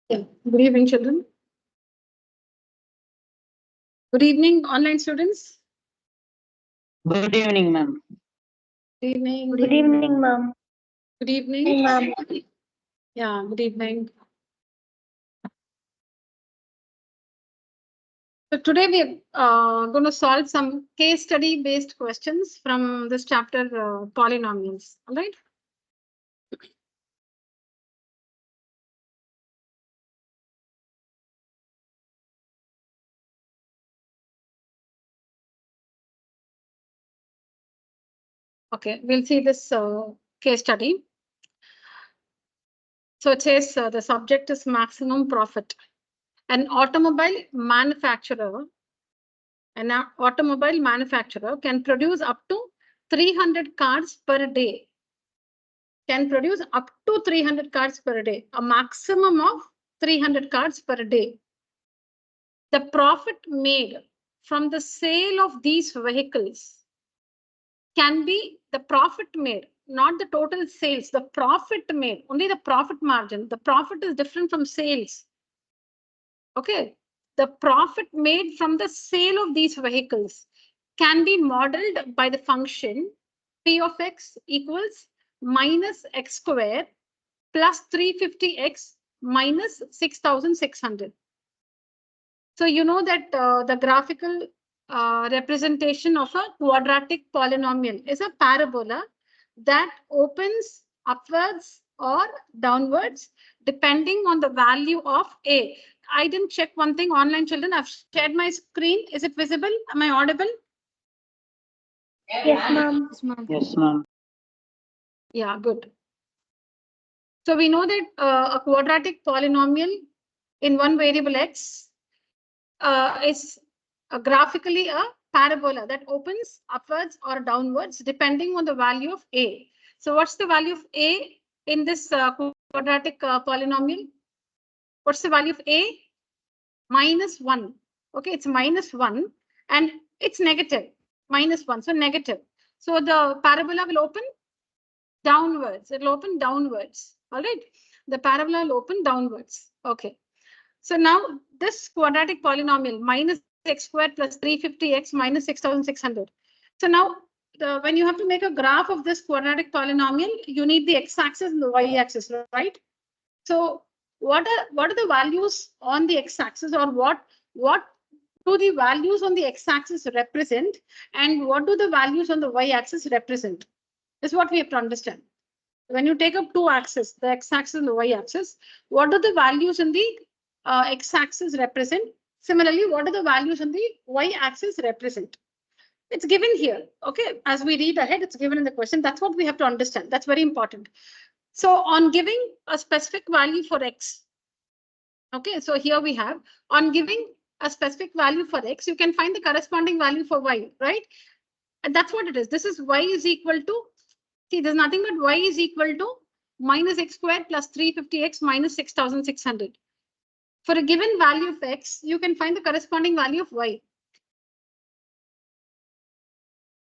Yeah. Good evening, children. Good evening, online students. Good evening, ma'am. Good evening. Good evening, ma'am. Good evening. Hey, ma'am. Yeah, good evening. So today we are going to solve some case study based questions from this chapter, polynomials. All right. Okay, we'll see this case study. So it says the subject is maximum profit. An automobile manufacturer can produce up to 300 cars per day. Can produce up to 300 cars per day, a maximum of 300 cars per day. The profit made from the sale of these vehicles can be the profit made, not the total sales, the profit made, only the profit margin. The profit is different from sales. Okay, the profit made from the sale of these vehicles can be modeled by the function P of x equals minus x square plus 350x minus 6,600. So you know that the graphical representation of a quadratic polynomial is a parabola that opens upwards or downwards depending on the value of a. I didn't check one thing, online children. I've shared my screen. Is it visible? Am I audible? Yes, ma'am. Yes, ma'am. Yeah, good. So we know that a quadratic polynomial in one variable x is graphically a parabola that opens upwards or downwards depending on the value of a. So what's the value of a in this quadratic polynomial? What's the value of a? Minus 1. Okay, it's minus 1 and it's negative. Minus 1, so negative. So the parabola will open downwards. It will open downwards. All right. The parabola will open downwards. Okay. So now this quadratic polynomial minus x squared plus 350x minus 6,600. So now when you have to make a graph of this quadratic polynomial, you need the x-axis and the y-axis, right? So what are the values on the x-axis, or what do the values on the x-axis represent, and what do the values on the y-axis represent? Is what we have to understand. When you take up two axes, the x-axis and the y-axis, what do the values in the x-axis represent? Similarly, what are the values on the y-axis represent? It's given here. Okay, as we read ahead, it's given in the question. That's what we have to understand. That's very important. So on giving a specific value for x, okay, so here we have on giving a specific value for x, you can find the corresponding value for y, right? And that's what it is. This is y is equal to, see, there's nothing but y is equal to minus x squared plus 350x minus 6,600. For a given value of x, you can find the corresponding value of y.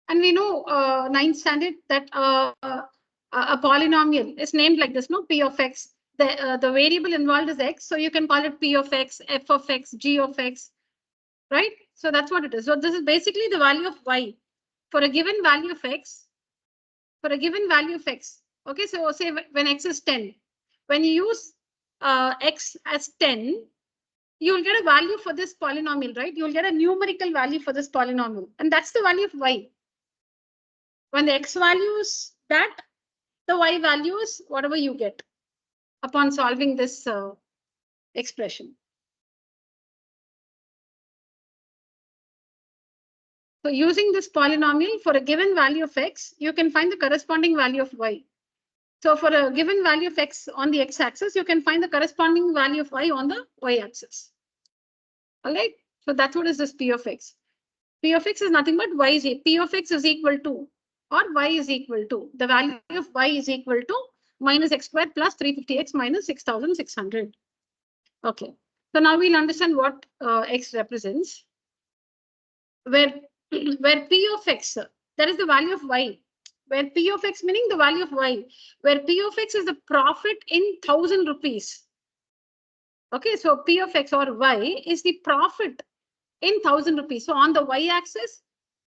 And we know 9th standard that a polynomial is named like this, no? P of x. The variable involved is x, so you can call it P of x, f of x, g of x, right? So that's what it is. So this is basically the value of y for a given value of x. For a given value of x, okay. So say when x is 10, when you use x as 10, you will get a value for this polynomial, right? You will get a numerical value for this polynomial, and that's the value of y. When the x value is that, the y value is whatever you get upon solving this expression. So using this polynomial for a given value of x, you can find the corresponding value of y. So for a given value of x on the x-axis, you can find the corresponding value of y on the y-axis. All right. So that's what is this P of x. P of x is nothing but y is P of x is equal to, or y is equal to, the value of y is equal to minus x squared plus 350x minus 6,600. Okay. So now we'll understand what x represents. Where P of x, that is the value of y. Where P of x meaning the value of y. Where P of x is the profit in 1,000 rupees. Okay, so P of X or Y is the profit in 1,000 rupees. So on the Y axis,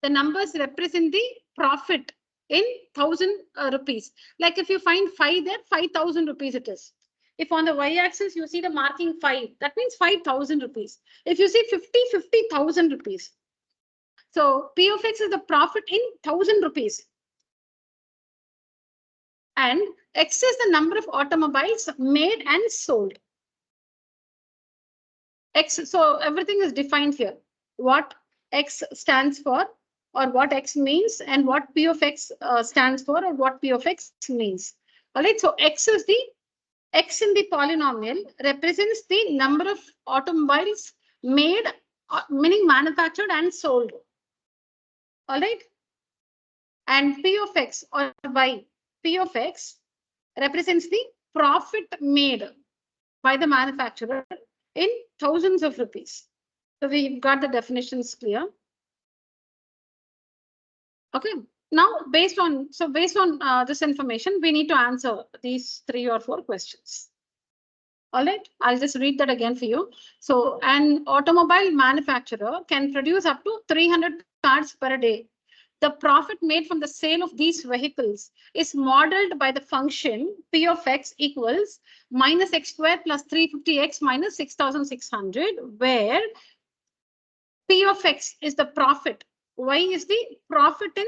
the numbers represent the profit in 1,000 rupees. Like if you find 5 there, 5,000 rupees it is. If on the Y axis you see the marking 5, that means 5,000 rupees. If you see 50, 50,000 rupees. So P of X is the profit in 1,000 rupees. And X is the number of automobiles made and sold. X, so everything is defined here. What X stands for, or what X means, and what P of X stands for, or what P of X means. All right, so X is the X in the polynomial represents the number of automobiles made, meaning manufactured and sold. All right. And P of X or Y, P of X represents the profit made by the manufacturer in thousands of rupees. So we've got the definitions clear. Okay. Now, based on this information, we need to answer these 3 or 4 questions. All right, I'll just read that again for you. So an automobile manufacturer can produce up to 300 cars per day. The profit made from the sale of these vehicles is modeled by the function P of X equals minus X squared plus 350X minus 6,600, where P of X is the profit, Y is the profit in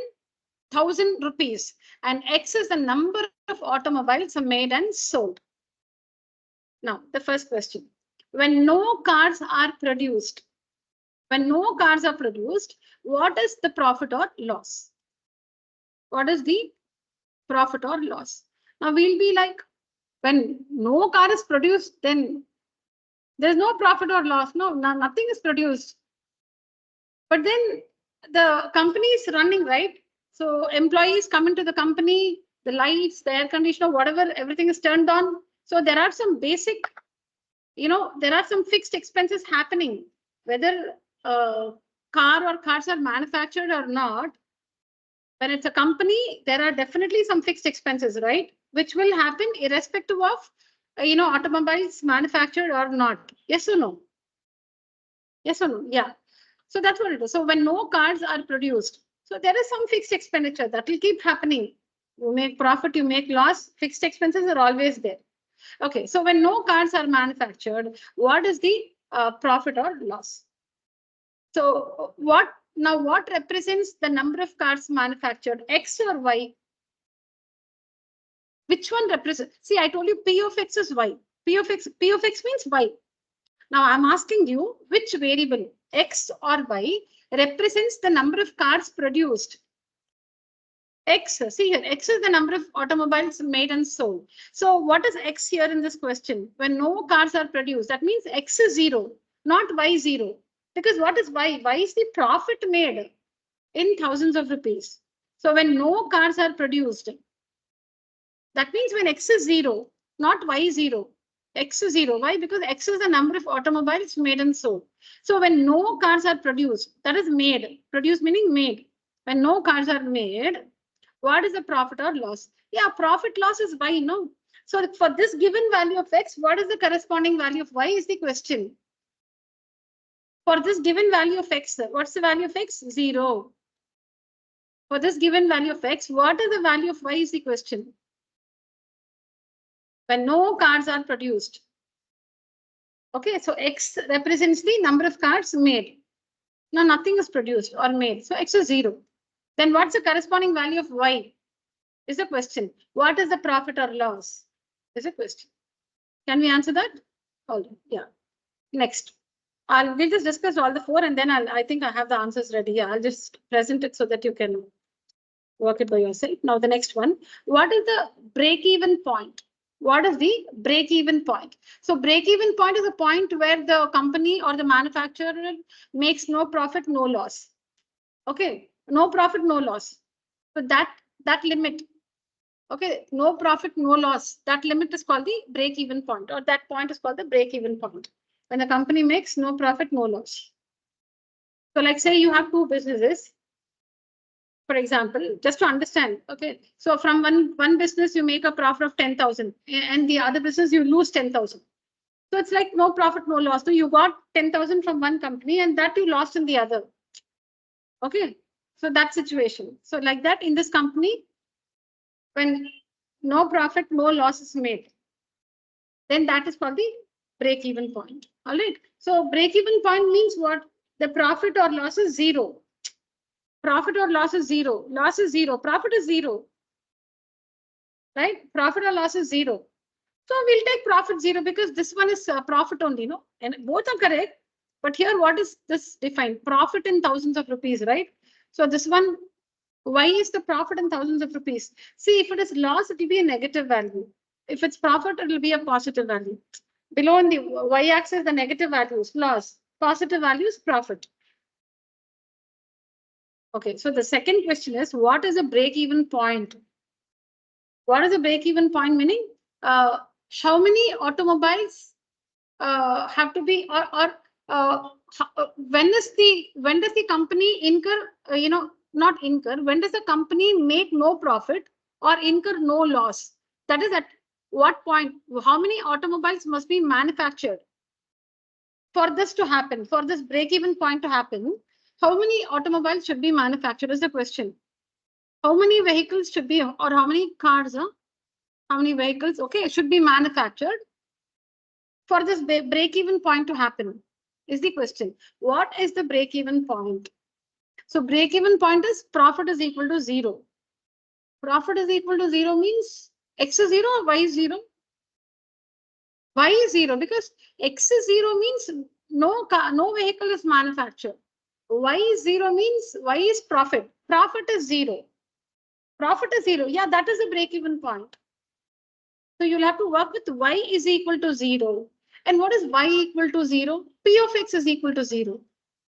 1,000 rupees, and X is the number of automobiles made and sold. Now, the first question, when no cars are produced, what is the profit or loss? What is the profit or loss? Now, we'll be like, when no car is produced, then there's no profit or loss. No, nothing is produced. But then the company is running, right? So employees come into the company, the lights, the air conditioner, whatever, everything is turned on. So there are some basic, there are some fixed expenses happening, whether car or cars are manufactured or not. When it's a company, there are definitely some fixed expenses, right? Which will happen irrespective of, automobiles manufactured or not. Yes or no? Yes or no? Yeah. So that's what it is. So when no cars are produced, so there is some fixed expenditure that will keep happening. You make profit, you make loss, fixed expenses are always there. Okay, so when no cars are manufactured, what is the profit or loss? So what represents the number of cars manufactured, X or Y? Which one represents? See, I told you P of X is Y. P of X means Y. Now I'm asking you which variable, X or Y, represents the number of cars produced. X, see here, X is the number of automobiles made and sold. So what is X here in this question? When no cars are produced, that means X is 0, not Y 0. Because what is Y? Y is the profit made in thousands of rupees. So when no cars are produced, that means when X is 0, not Y 0. X is 0. Why? Because X is the number of automobiles made and sold. So when no cars are produced, that is made. Produced meaning made. When no cars are made, what is the profit or loss? Yeah, profit loss is Y, no? So for this given value of X, what is the corresponding value of Y is the question. For this given value of X, what's the value of X? 0. For this given value of X, what is the value of Y is the question. When no cars are produced. Okay, so X represents the number of cars made. Now nothing is produced or made. So X is 0. Then what's the corresponding value of Y? Is the question. What is the profit or loss? Is a question. Can we answer that? Hold on. Yeah. Next. We'll just discuss all the 4 and then I think I have the answers ready. Yeah, I'll just present it so that you can work it by yourself. Now the next one. What is the break-even point? What is the break-even point? So break-even point is a point where the company or the manufacturer makes no profit, no loss. Okay, no profit, no loss. So that limit, okay, no profit, no loss, that limit is called the break-even point, or that point is called the break-even point. When the company makes no profit, no loss. So like say you have 2 businesses. For example, just to understand, okay, so from one business you make a profit of 10,000 and the other business you lose 10,000. So it's like no profit, no loss. So you got 10,000 from one company and that you lost in the other. Okay. So that situation. So like that in this company, when no profit, no loss is made, then that is called the break-even point. All right. So break-even point means what? The profit or loss is zero. Profit or loss is zero. Loss is zero. Profit is zero. Right? Profit or loss is zero. So we'll take profit zero because this one is profit only, no? And both are correct. But here, what is this defined? Profit in thousands of rupees, right? So this one, why is the profit in thousands of rupees? See, if it is loss, it will be a negative value. If it's profit, it will be a positive value. Below in the y-axis, the negative values, loss. Positive values, profit. Okay, so the second question is, what is a break-even point? What is a break-even point meaning? How many automobiles have to be, or when does the company incur, not incur, when does the company make no profit or incur no loss? That is at what point, how many automobiles must be manufactured for this to happen, for this break-even point to happen? How many automobiles should be manufactured is the question. How many vehicles should be, or how many cars, how many vehicles, okay, should be manufactured for this break-even point to happen is the question. What is the break-even point? So break-even point is profit is equal to zero. Profit is equal to zero means X is zero or Y is zero? Y is zero because X is zero means no vehicle is manufactured. Y is zero means Y is profit. Profit is zero. Profit is zero. Yeah, that is the break-even point. So you'll have to work with Y is equal to zero. And what is Y equal to zero? P of X is equal to zero.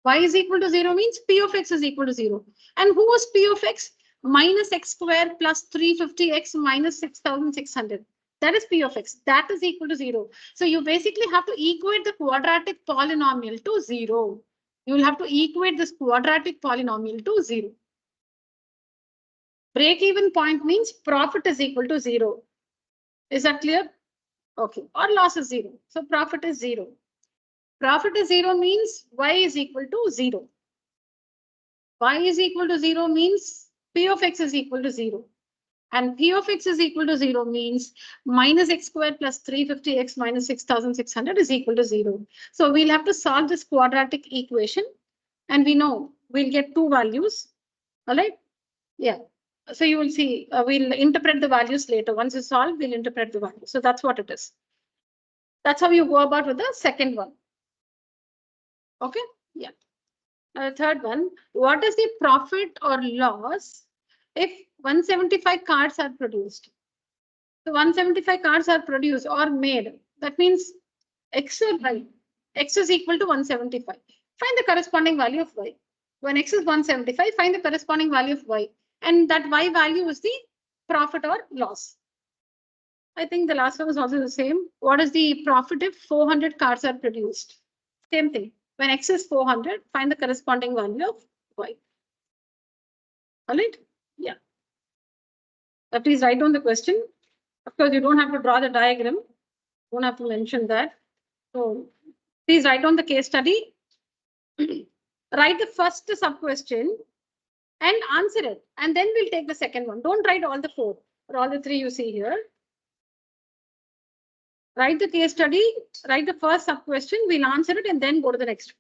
Y is equal to zero means P of X is equal to zero. And who was P of X? Minus X square plus 350X minus 6,600. That is P of X. That is equal to zero. So you basically have to equate the quadratic polynomial to zero. You will have to equate this quadratic polynomial to zero. Break-even point means profit is equal to zero. Is that clear? Okay. Or loss is zero. So profit is zero. Profit is zero means Y is equal to zero. Y is equal to zero means P of X is equal to zero. And P of X is equal to zero means minus X squared plus 350X minus 6,600 is equal to zero. So we'll have to solve this quadratic equation. And we know we'll get two values. All right. Yeah. So you will see, we'll interpret the values later. Once you solve, we'll interpret the values. So that's what it is. That's how you go about with the second one. Okay. Yeah. Third one, what is the profit or loss if 175 cards are produced? So 175 cards are produced or made. That means X or Y. X is equal to 175. Find the corresponding value of Y. When X is 175, find the corresponding value of Y. And that Y value is the profit or loss. I think the last one was also the same. What is the profit if 400 cards are produced? Same thing. When X is 400, find the corresponding value of Y. All right. Yeah. Please write down the question. Of course, you don't have to draw the diagram. You don't have to mention that. So please write down the case study. Write the first sub question and answer it. And then we'll take the second one. Don't write all the four or all the three you see here. Write the case study, write the first sub question, we'll answer it and then go to the next.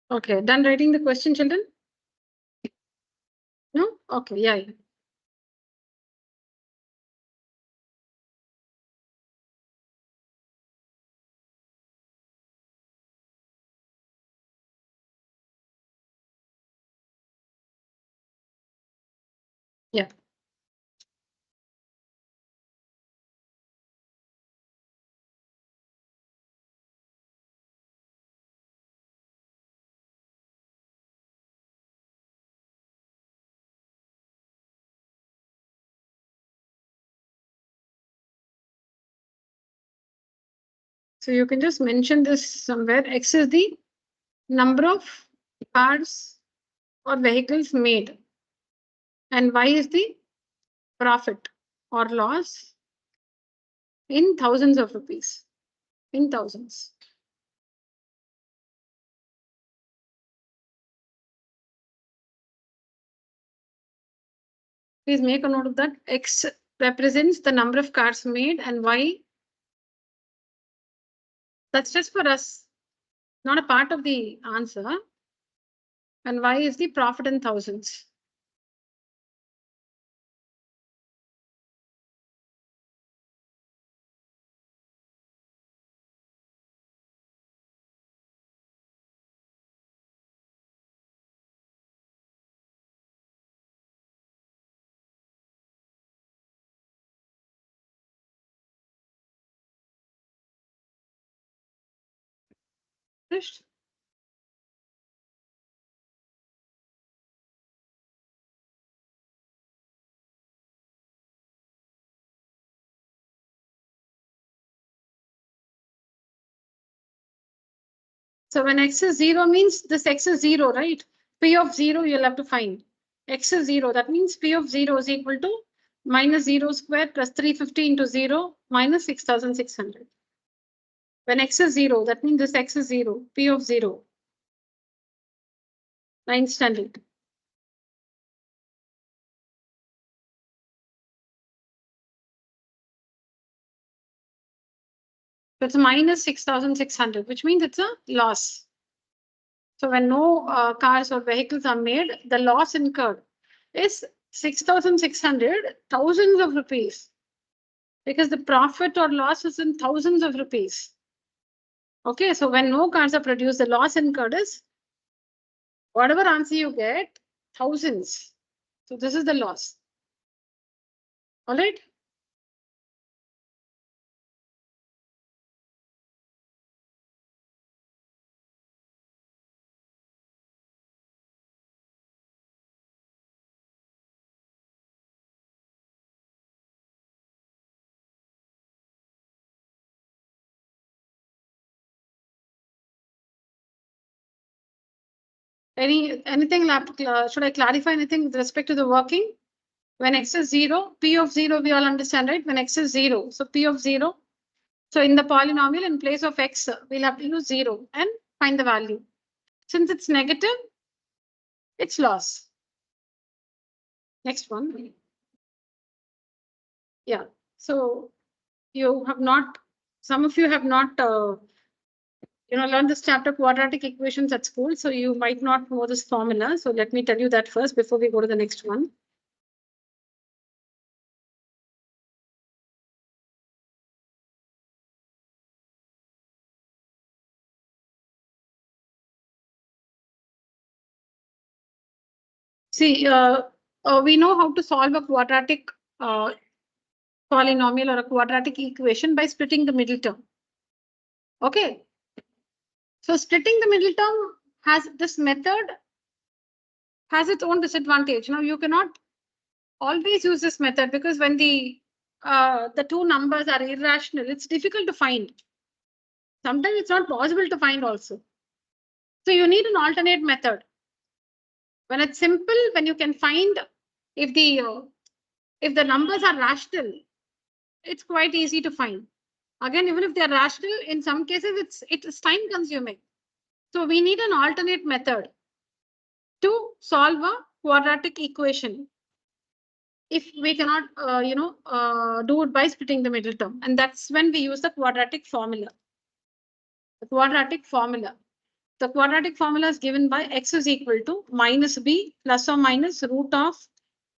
Okay, done writing the question, children? No? Okay, yeah. Yeah. So you can just mention this somewhere. X is the number of cars or vehicles made, and Y is the profit or loss in thousands of rupees. In thousands. Please make a note of that. X represents the number of cars made, and Y, that's just for us, not a part of the answer. And Y is the profit in thousands. Finished? So when X is 0 means this X is 0, right? P of 0 you'll have to find. X is 0. That means P of 0 is equal to minus 0 squared plus 350 into 0 minus 6,600. When X is 0, that means this X is 0. P of 0. 9th standard. So it's minus 6,600, which means it's a loss. So when no cars or vehicles are made, the loss incurred is 6,600, thousands of rupees, because the profit or loss is in thousands of rupees. Okay, so when no cars are produced, the loss incurred is whatever answer you get, thousands. So this is the loss. All right. Anything should I clarify anything with respect to the working? When X is 0, P of 0 we all understand, right? When X is 0, so P of 0. So in the polynomial, in place of X, we'll have to use 0 and find the value. Since it's negative, it's loss. Next one. Yeah. So you have not, some of you have not, learned this chapter quadratic equations at school. So you might not know this formula. So let me tell you that first before we go to the next one. See, we know how to solve a quadratic polynomial or a quadratic equation by splitting the middle term. Okay. So splitting the middle term has this method has its own disadvantage. Now you cannot always use this method because when the two numbers are irrational, it's difficult to find. Sometimes it's not possible to find also. So you need an alternate method. When it's simple, when you can find if the numbers are rational, it's quite easy to find. Again, even if they're rational, in some cases it's time consuming. So we need an alternate method to solve a quadratic equation if we cannot do it by splitting the middle term, and that's when we use the quadratic formula. The quadratic formula. The quadratic formula is given by x is equal to minus b plus or minus root of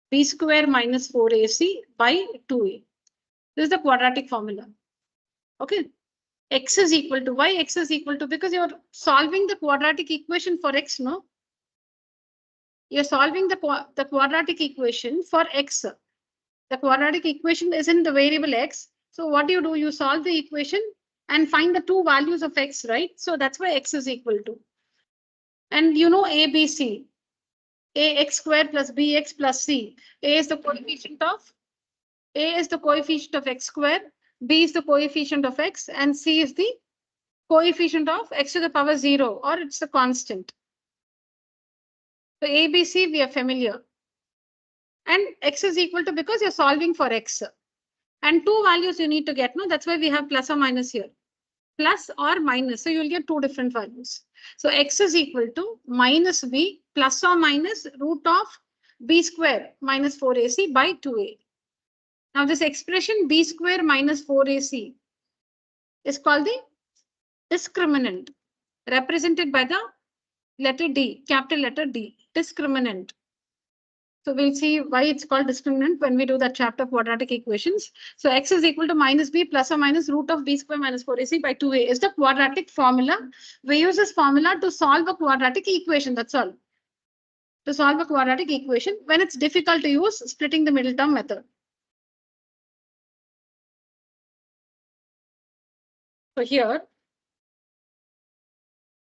b square minus 4ac by 2a. This is the quadratic formula. Okay. X is equal to, why x is equal to? Because you're solving the quadratic equation for x, no? You're solving the quadratic equation for x. The quadratic equation is in the variable x. So what do? You solve the equation and find the two values of x, right? So that's why x is equal to. And you know ABC, ax square plus bx plus c. A is the coefficient of x square, b is the coefficient of x, and c is the coefficient of x to the power 0, or it's the constant. So ABC we are familiar. And x is equal to, because you're solving for x. And two values you need to get, no? That's why we have plus or minus here. Plus or minus. So you'll get two different values. So x is equal to minus b plus or minus root of b square minus 4ac by 2a. Now this expression b square minus 4ac is called the discriminant, represented by the letter D, capital letter D, discriminant. So we'll see why it's called discriminant when we do that chapter of quadratic equations. So x is equal to minus b plus or minus root of b square minus 4ac by 2a is the quadratic formula. We use this formula to solve a quadratic equation, that's all. To solve a quadratic equation when it's difficult to use splitting the middle term method. So here,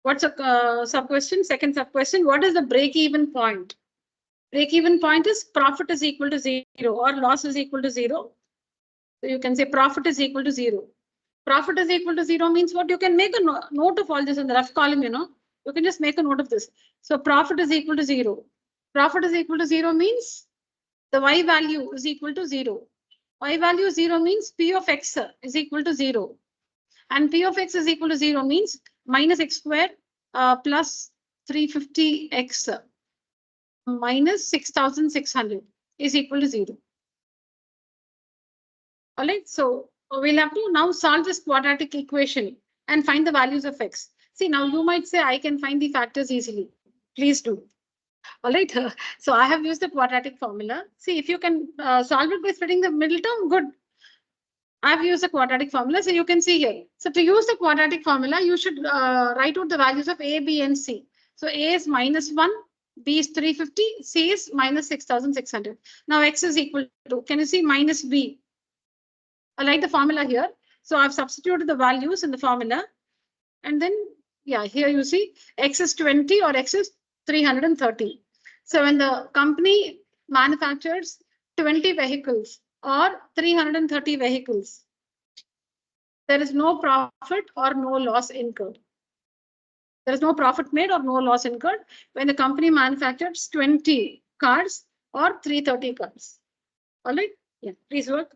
what's a sub question? Second sub question, what is the break-even point? Break-even point is profit is equal to 0 or loss is equal to 0. So you can say profit is equal to 0. Profit is equal to 0 means what? You can make a note of all this in the rough column, you know. You can just make a note of this. So profit is equal to 0. Profit is equal to 0 means the y value is equal to 0. Y value 0 means p of x is equal to 0. And p of x is equal to 0 means minus x square plus 350x minus 6,600 is equal to 0. All right, so we'll have to now solve this quadratic equation and find the values of x. See, now you might say I can find the factors easily. Please do. All right, so I have used the quadratic formula. See, if you can solve it by splitting the middle term, good. I've used the quadratic formula, so you can see here. So to use the quadratic formula, you should write out the values of a, b, and c. So a is minus 1, b is 350, c is minus 6,600. Now x is equal to, can you see minus b? I like the formula here. So I've substituted the values in the formula. And then, yeah, here you see x is 20 or x is 330. So when the company manufactures 20 vehicles or 330 vehicles, there is no profit or no loss incurred. There is no profit made or no loss incurred when the company manufactures 20 cars or 330 cars. All right. Yeah, please work.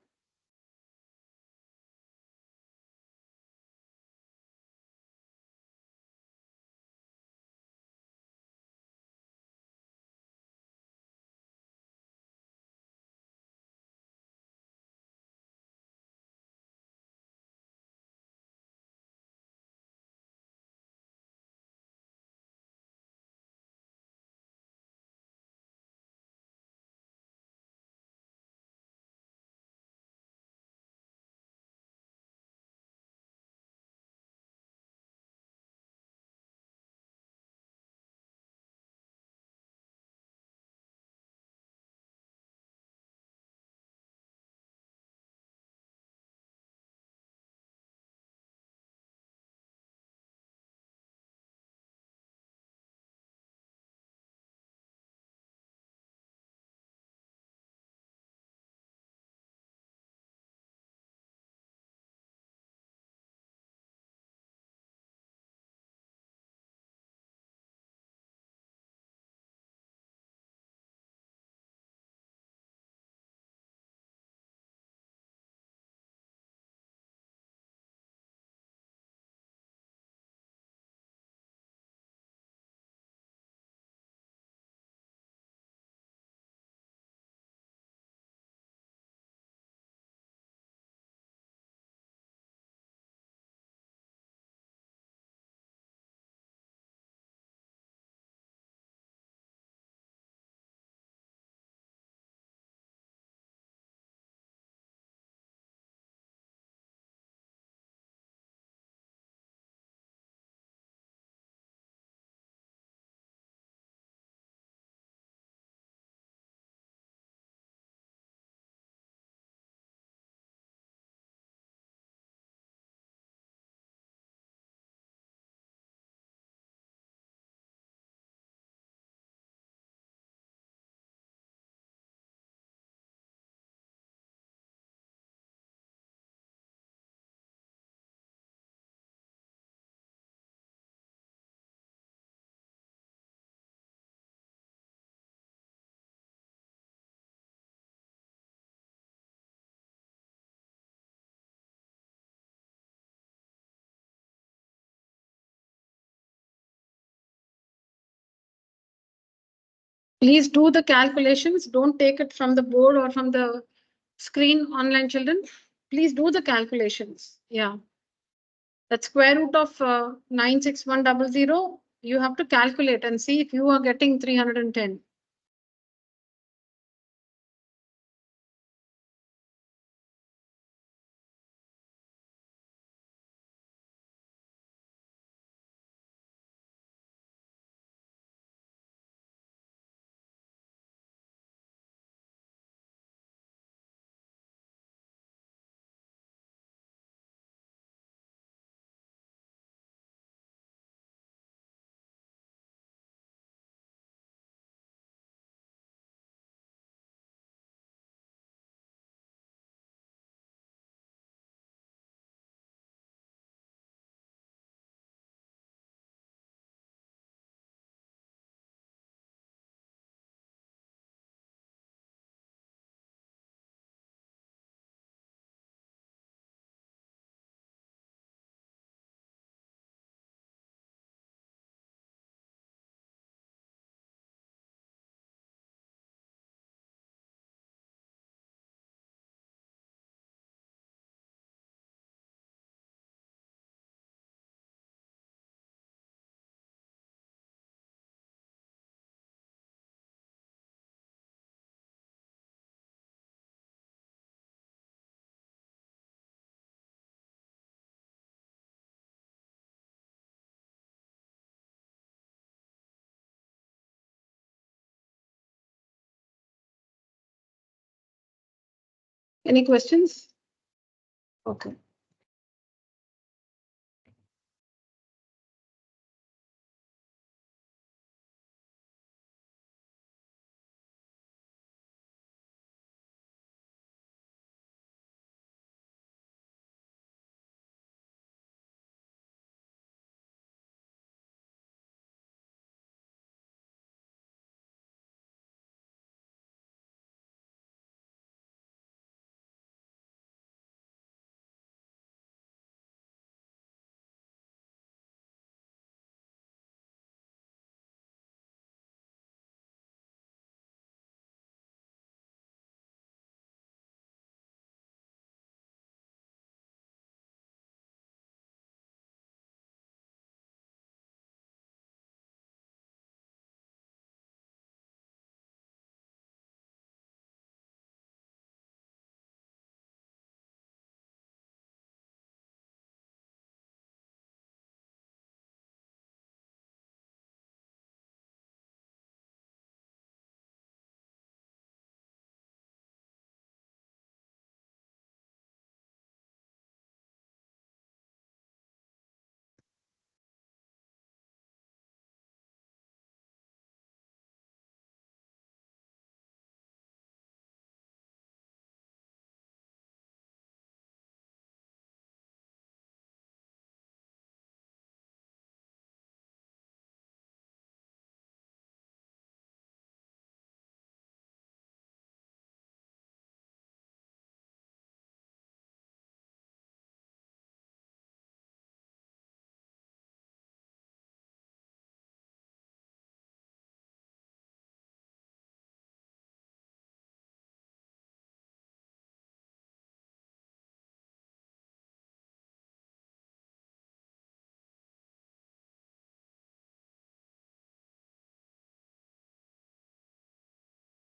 Please do the calculations. Don't take it from the board or from the screen, online children. Please do the calculations. Yeah. That square root of 96100, you have to calculate and see if you are getting 310. Any questions? Okay.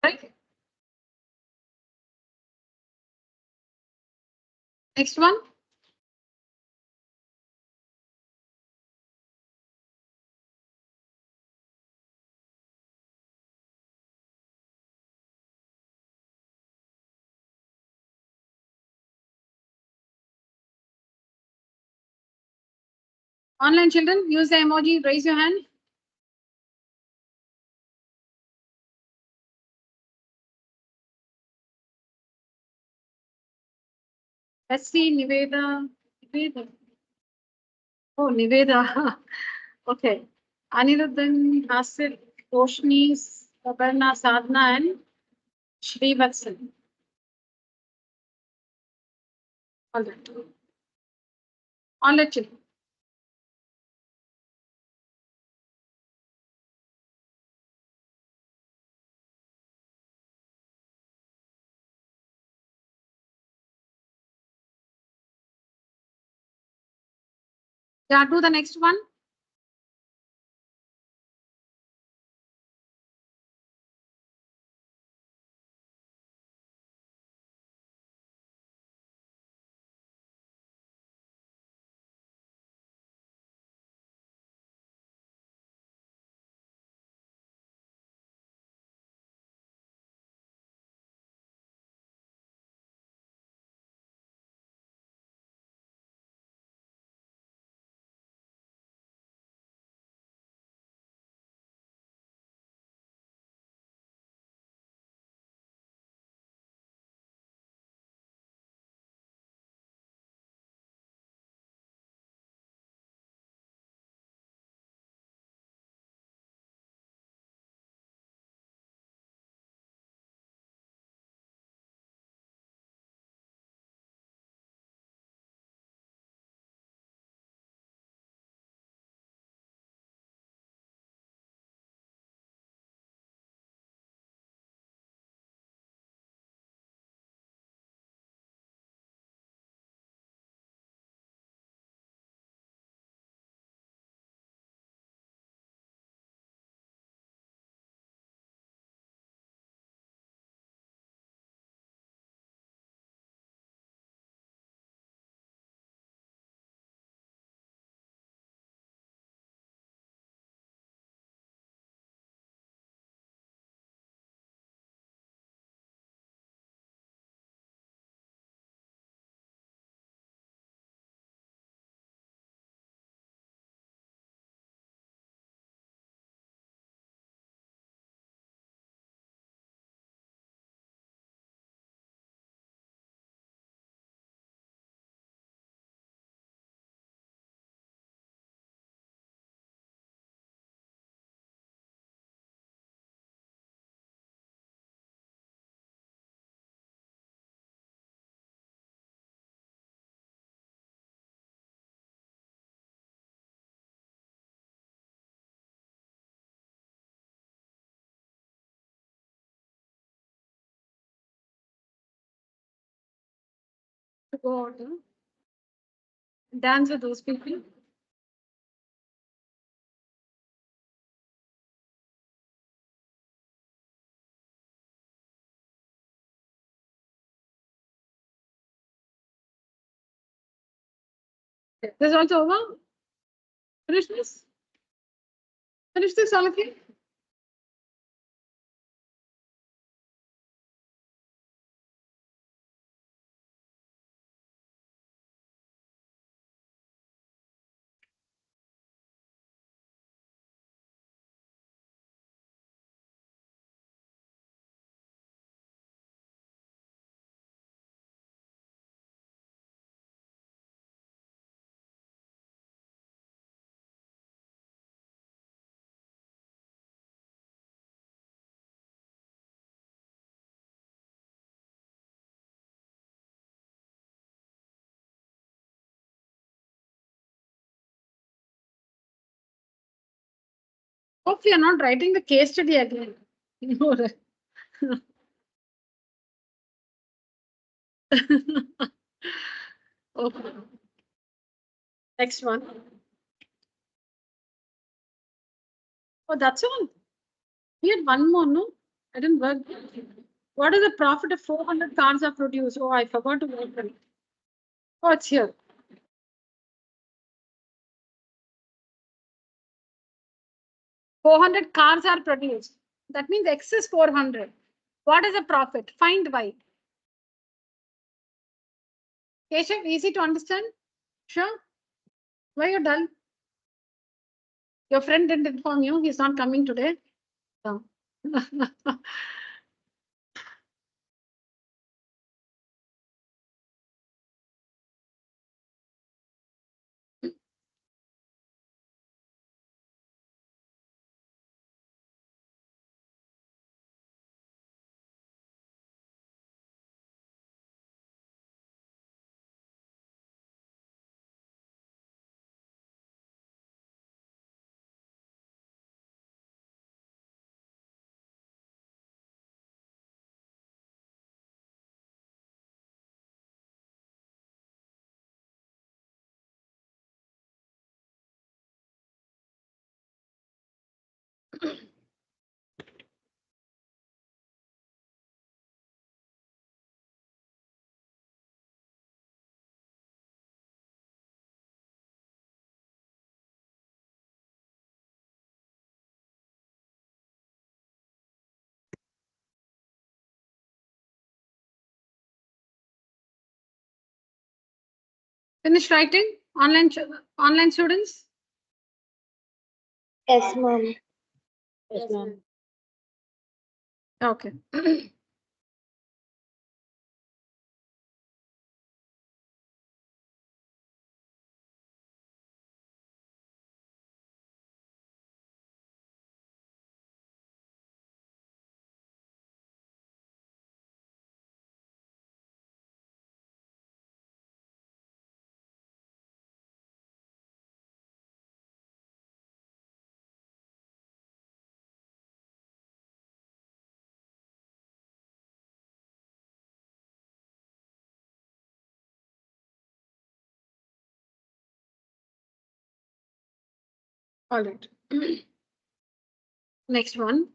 Right. Next one. Online children, use the emoji, raise your hand. Let's see, Niveda. Niveda. Oh, Niveda. Okay. Aniruddhan, Hasid, Roshni, Sabarna, Sadhna, and Srivatsan. All right. Online children. Yeah, do the next one. To go out, huh? Dance with those people. This is also over. Finish this. Finish this, all of you. Hope we are not writing the case study again. No, right? Okay. Next one. Oh, that's all. We had one more, no? I didn't work. What is the profit if 400 cars are produced? Oh, I forgot to work it. Oh, it's here. 400 cars are produced. That means X is 400. What is the profit? Find Y. Keshav, easy to understand? Sure. Why you dull? Your friend didn't inform you. He's not coming today. No. Finished writing? Online students? Yes, ma'am. Yes, ma'am. Okay. All right. Next one.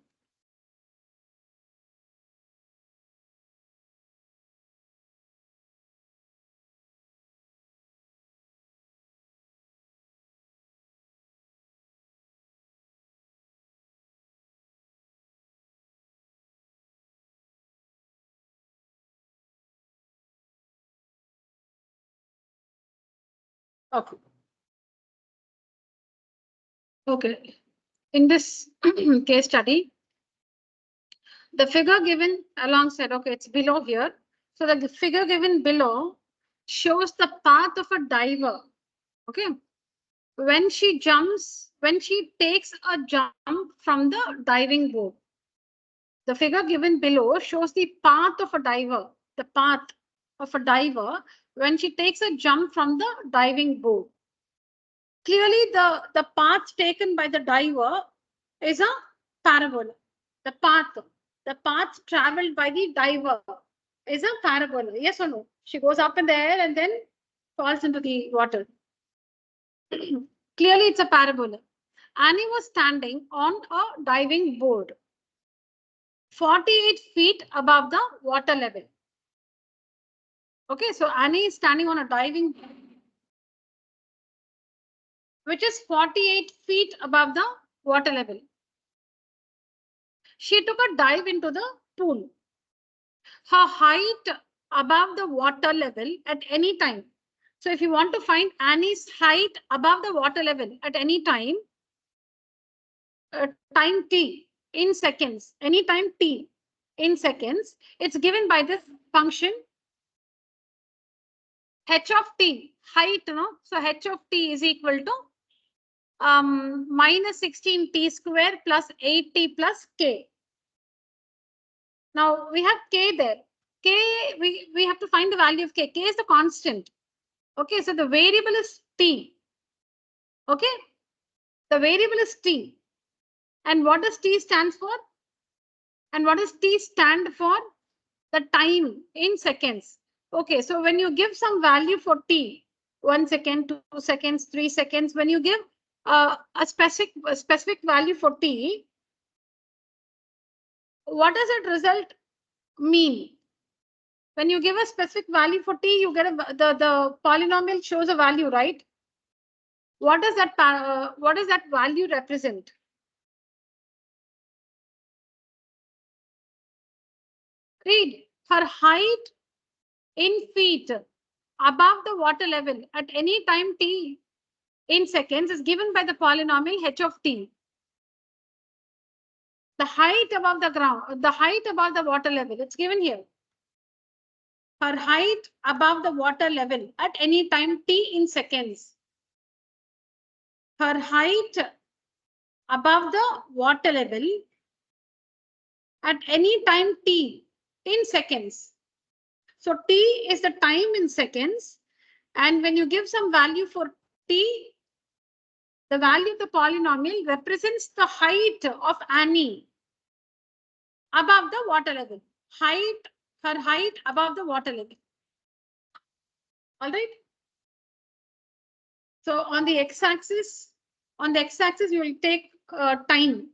Okay. Okay. In this case study, the figure given alongside, okay, it's below here. So the figure given below shows the path of a diver. Okay. When she takes a jump from the diving board. The figure given below shows the path of a diver, when she takes a jump from the diving board. Clearly, the path taken by the diver is a parabola. The path traveled by the diver is a parabola. Yes or no? She goes up in the air and then falls into the water. Clearly, it's a parabola. Annie was standing on a diving board 48 feet above the water level. Okay, so Annie is standing on a diving board, which is 48 feet above the water level. She took a dive into the pool. Her height above the water level at any time. So if you want to find Annie's height above the water level at any time, time t in seconds, any time t in seconds, it's given by this function h of t, height, no? So h of t is equal to minus 16t square plus 8t plus k. Now we have k there. K, we have to find the value of k. K is the constant. Okay, so the variable is t. Okay, the variable is t. And what does t stands for? And what does t stand for? The time in seconds. Okay, so when you give some value for t, 1 second, 2 seconds, 3 seconds, when you give a specific value for t, what does that result mean? When you give a specific value for t, you get the polynomial shows a value, right? What does that value represent? Read. Her height in feet above the water level at any time t in seconds is given by the polynomial h of t. The height above the ground, the height above the water level, it's given here. Her height above the water level at any time t in seconds. Her height above the water level at any time t in seconds. So t is the time in seconds. And when you give some value for t, the value of the polynomial represents the height of Annie above the water level. Her height above the water level. All right. So on the x-axis, you will take time.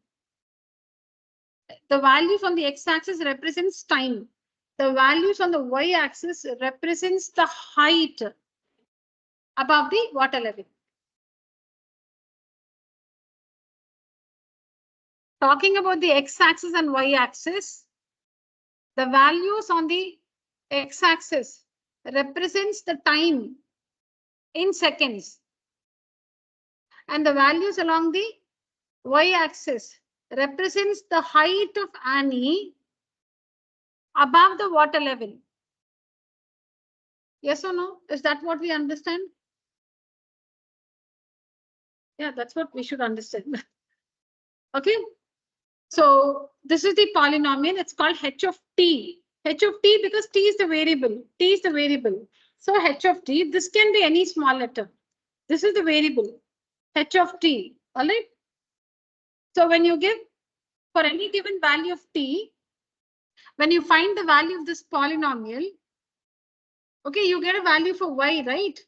The values on the x-axis represents time. The values on the y-axis represents the height above the water level. Talking about the x-axis and y-axis, the values on the x-axis represents the time in seconds. And the values along the y-axis represents the height of Annie above the water level. Yes or no? Is that what we understand? Yeah, that's what we should understand. Okay. So this is the polynomial. It's called h of t. H of t because t is the variable. T is the variable. So h of t, this can be any small letter. This is the variable. H of t. All right. So when you give for any given value of t, when you find the value of this polynomial, okay, you get a value for y, right?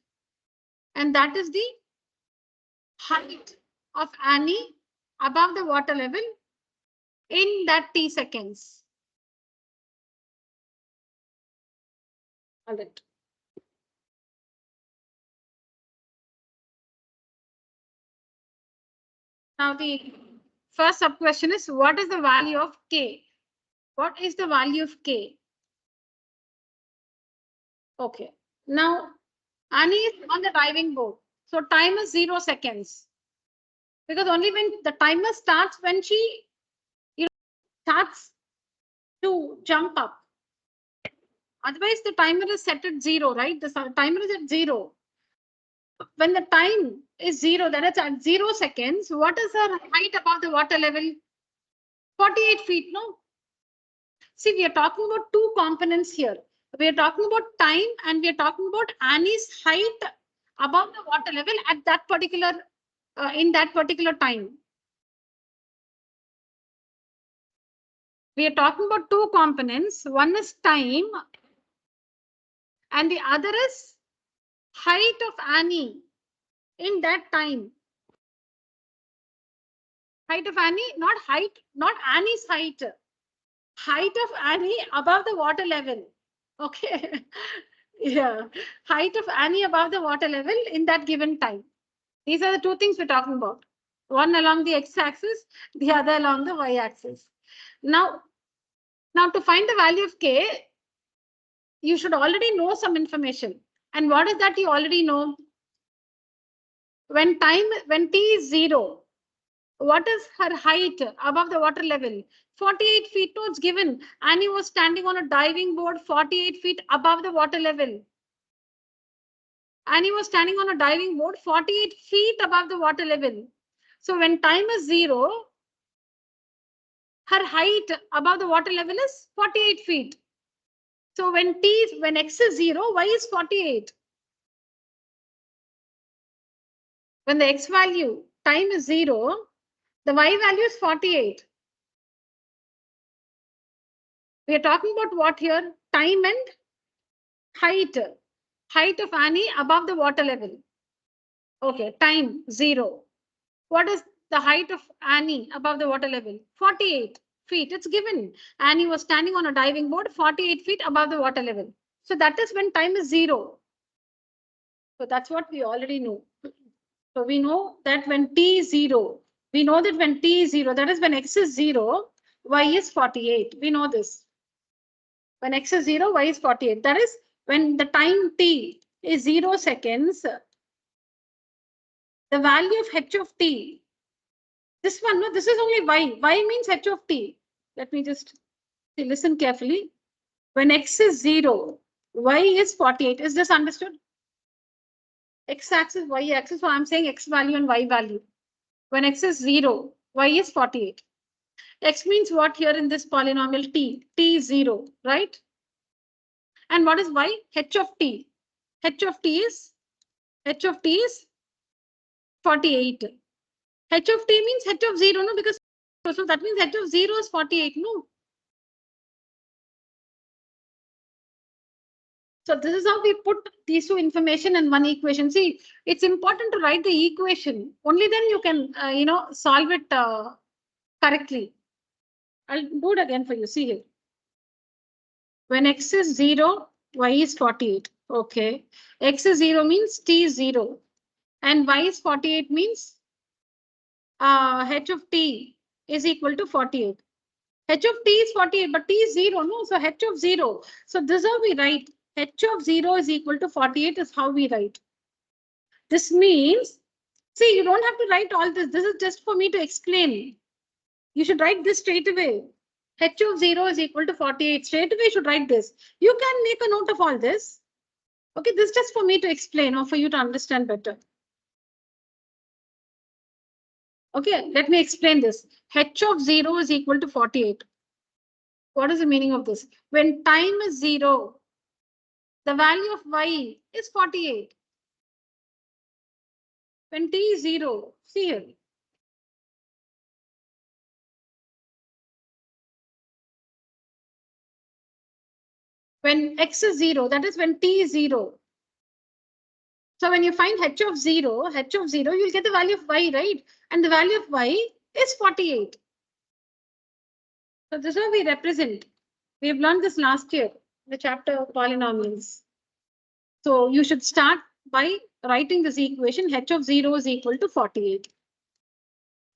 And that is the height of Annie above the water level in that t seconds. All right. Now the first sub question is, what is the value of k? What is the value of k? Okay. Now Annie is on the driving board. So time is 0 seconds. Because only when the timer starts when she starts to jump up. Otherwise, the timer is set at 0, right? The timer is at 0. When the time is 0, that is at 0 seconds, what is her height above the water level? 48 feet, no? See, we are talking about two components here. We are talking about time and we are talking about Annie's height above the water level at that particular, in that particular time. We are talking about two components. One is time and the other is height of Annie in that time. Height of Annie, not height, not Annie's height. Height of Annie above the water level. Okay. Yeah. Height of Annie above the water level in that given time. These are the two things we're talking about. One along the x-axis, the other along the y-axis. Now to find the value of k, you should already know some information. And what is that you already know? When t is 0, what is her height above the water level? 48 feet. No, it's given. Annie was standing on a diving board 48 feet above the water level. Annie was standing on a diving board 48 feet above the water level. So when time is 0, her height above the water level is 48 feet. So when x is 0, y is 48. When the x value, time is 0, the y value is 48. We are talking about what here? Time and height. Height of Annie above the water level. Okay, time 0. What is the height of Annie above the water level? 48 feet. It's given. Annie was standing on a diving board 48 feet above the water level. So that is when time is 0. So that's what we already know. So we know that when t is 0, we know that when t is 0, that is when x is 0, y is 48. We know this. When x is 0, y is 48. That is when the time t is 0 seconds, the value of h of t. This one, no, this is only y. Y means h of t. Let me just listen carefully. When x is 0, y is 48. Is this understood? X-axis, y-axis. So I'm saying x value and y value. When x is 0, y is 48. X means what here in this polynomial t? T is 0, right? And what is y? H of t. H of t is 48. H of t means h of 0, no? Because so that means h of 0 is 48, no? So this is how we put these two information in one equation. See, it's important to write the equation. Only then you can, solve it correctly. I'll do it again for you. See here. When x is 0, y is 48. Okay. X is 0 means t is 0. And y is 48 means h of t is equal to 48. H of t is 48, but t is 0, no? So h of 0. So this is how we write. H of 0 is equal to 48 is how we write. This means, see, you don't have to write all this. This is just for me to explain. You should write this straight away. H of 0 is equal to 48. Straight away, you should write this. You can make a note of all this. Okay, this is just for me to explain or for you to understand better. Okay, let me explain this. H of 0 is equal to 48. What is the meaning of this? When time is 0, the value of y is 48. When t is 0, see here. When x is 0, that is when t is 0. So when you find h of 0, you'll get the value of y, right? And the value of y is 48. So this is what we represent. We have learned this last year, the chapter of polynomials. So you should start by writing this equation, h of 0 is equal to 48.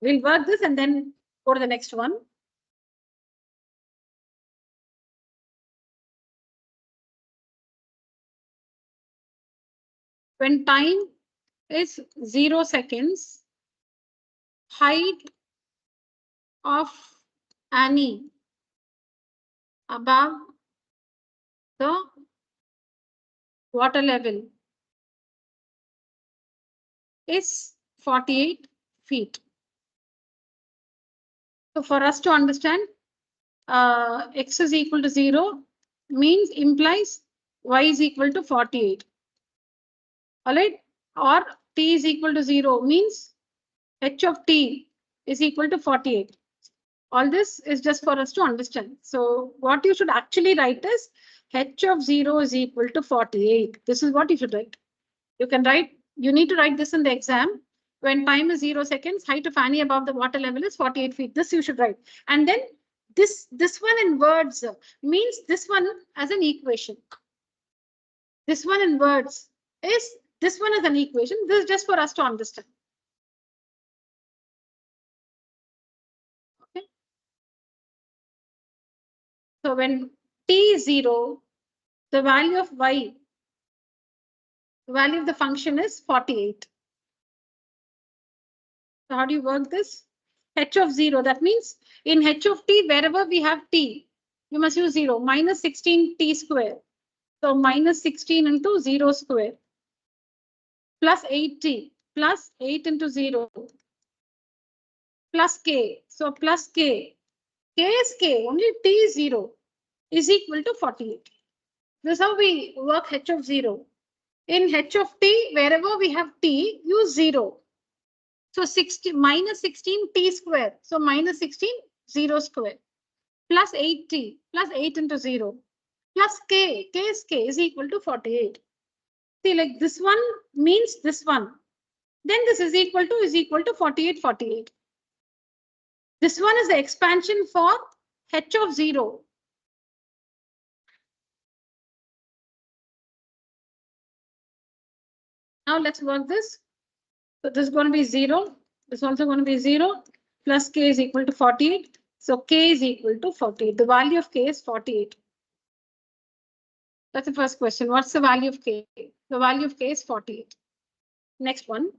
We'll work this and then go to the next one. When time is 0 seconds, height of Annie above the water level is 48 feet. So for us to understand, x is equal to 0 means implies y is equal to 48. All right, or t is equal to 0 means h of t is equal to 48. All this is just for us to understand. So what you should actually write is h of 0 is equal to 48. This is what you should write. You can write, you need to write this in the exam. When time is 0 seconds, height of Annie above the water level is 48 feet. This you should write. And then this one in words means this one as an equation. This one in words is this one as an equation. This is just for us to understand. Okay. So when t is 0, the value of y, the value of the function is 48. So how do you work this? H of 0, that means in h of t, wherever we have t, you must use 0, minus 16 t square. So minus 16 into 0 square plus 8t plus 8 into 0 plus k. So plus k. K is k, only t is 0 is equal to 48. This is how we work h of 0. In h of t, wherever we have t, use 0. So 60 minus 16 t square. So minus 16 0 square plus 8t plus 8 into 0 plus k. K is equal to 48. See, like this one means this one. Then this is equal to 48, 48. This one is the expansion for h of 0. Now let's work this. So this is going to be 0. This is also going to be 0 plus k is equal to 48. So k is equal to 48. The value of k is 48. That's the first question. What's the value of k? The value of k is 48. Next one.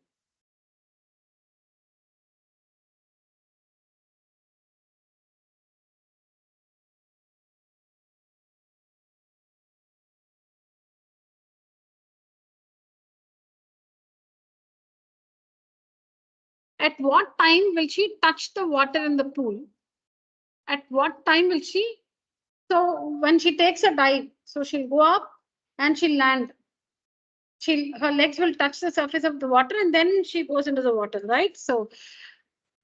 At what time will she touch the water in the pool? At what time will she? So when she takes a dive, so she'll go up and she'll land. Her legs will touch the surface of the water and then she goes into the water, right? So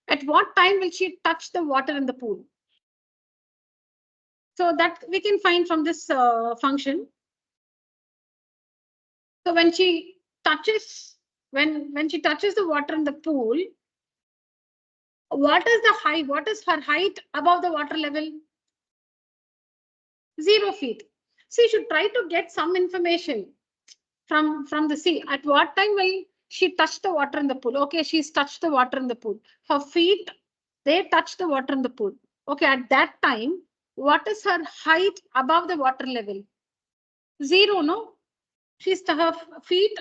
at what time will she touch the water in the pool? So that we can find from this function. So when she touches, when she touches the water in the pool, what is the height? What is her height above the water level? 0 feet. So you should try to get some information from the sea. At what time will she touch the water in the pool? Okay, she's touched the water in the pool. Her feet, they touch the water in the pool. Okay, at that time, what is her height above the water level? 0, no? Her feet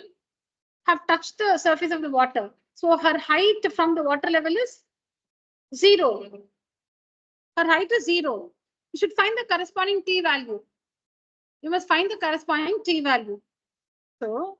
have touched the surface of the water. So her height from the water level is 0. Her height is 0. You should find the corresponding t value. You must find the corresponding t value. So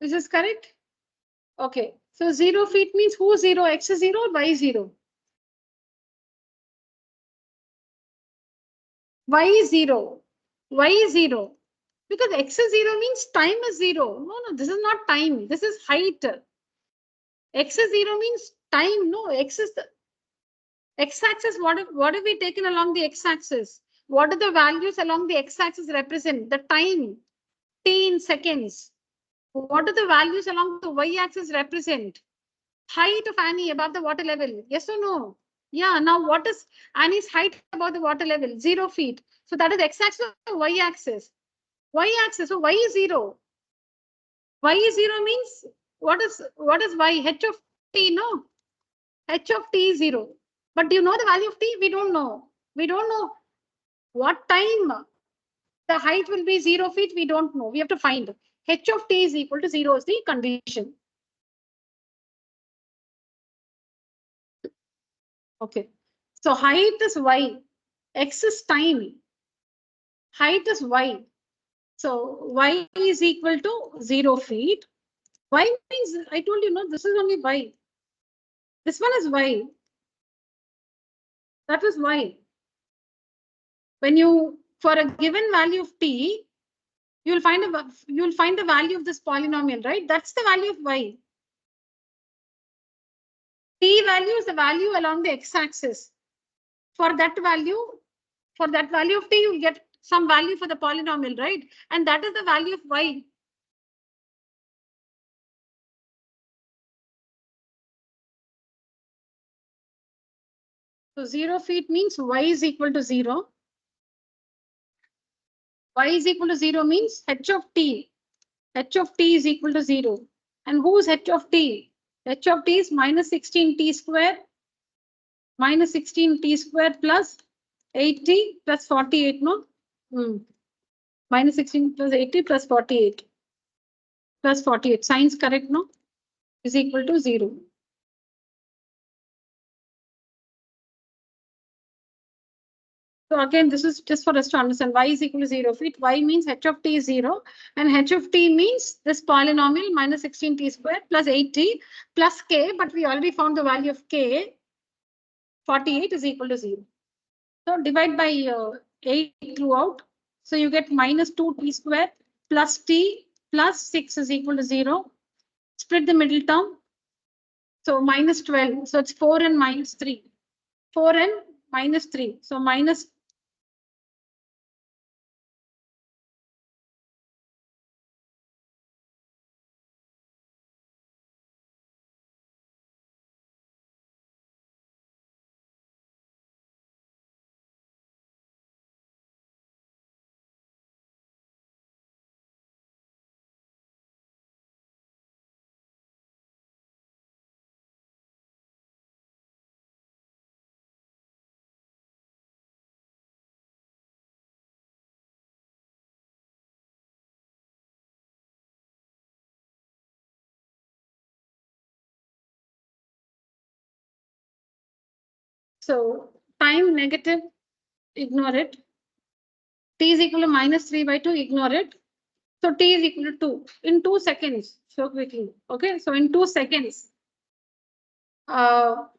is this correct? Okay. So 0 feet means who 0? X is 0 or y is 0? Y is 0. Y is 0. Because x is 0 means time is 0. No, this is not time. This is height. X is 0 means time. No, x is the x-axis. What have we taken along the x-axis? What are the values along the x-axis represent? The time, t in seconds. What are the values along the y-axis represent? Height of Annie above the water level. Yes or no? Yeah. Now, what is Annie's height above the water level? 0 feet. So that is x-axis or y-axis? Y-axis. So y is 0. Y is 0 means what is y? H of t, no? H of t is 0. But do you know the value of t? We don't know. We don't know what time the height will be 0 feet. We don't know. We have to find. H of t is equal to 0 is the condition. Okay. So height is y. X is time. Height is y. So y is equal to 0 feet. Y means, I told you, no, this is only y. This one is y. That was y. When you, for a given value of t, you'll find the value of this polynomial, right? That's the value of y. T value is the value along the x-axis. For that value of t, you'll get some value for the polynomial, right? And that is the value of y. So 0 feet means y is equal to 0. Y is equal to 0 means h of t. H of t is equal to 0. And who's h of t? H of t is minus 16t square. Minus 16t square plus 80 plus 48, no? Minus 16 plus 80 plus 48. Plus 48. Sign's correct, no? Is equal to 0. So again, this is just for us to understand. Y is equal to 0 feet. Y means h of t is 0. And h of t means this polynomial minus 16t square plus 80 plus k. But we already found the value of k. 48 is equal to 0. So divide by 8 throughout. So you get minus 2t square plus t plus 6 is equal to 0. Split the middle term. So minus 12. So it's 4 and minus 3. 4 and minus 3. So minus. So time negative, ignore it. T is equal to minus 3 by 2, ignore it. So T is equal to 2 in 2 seconds. So quickly. Okay. So in 2 seconds, her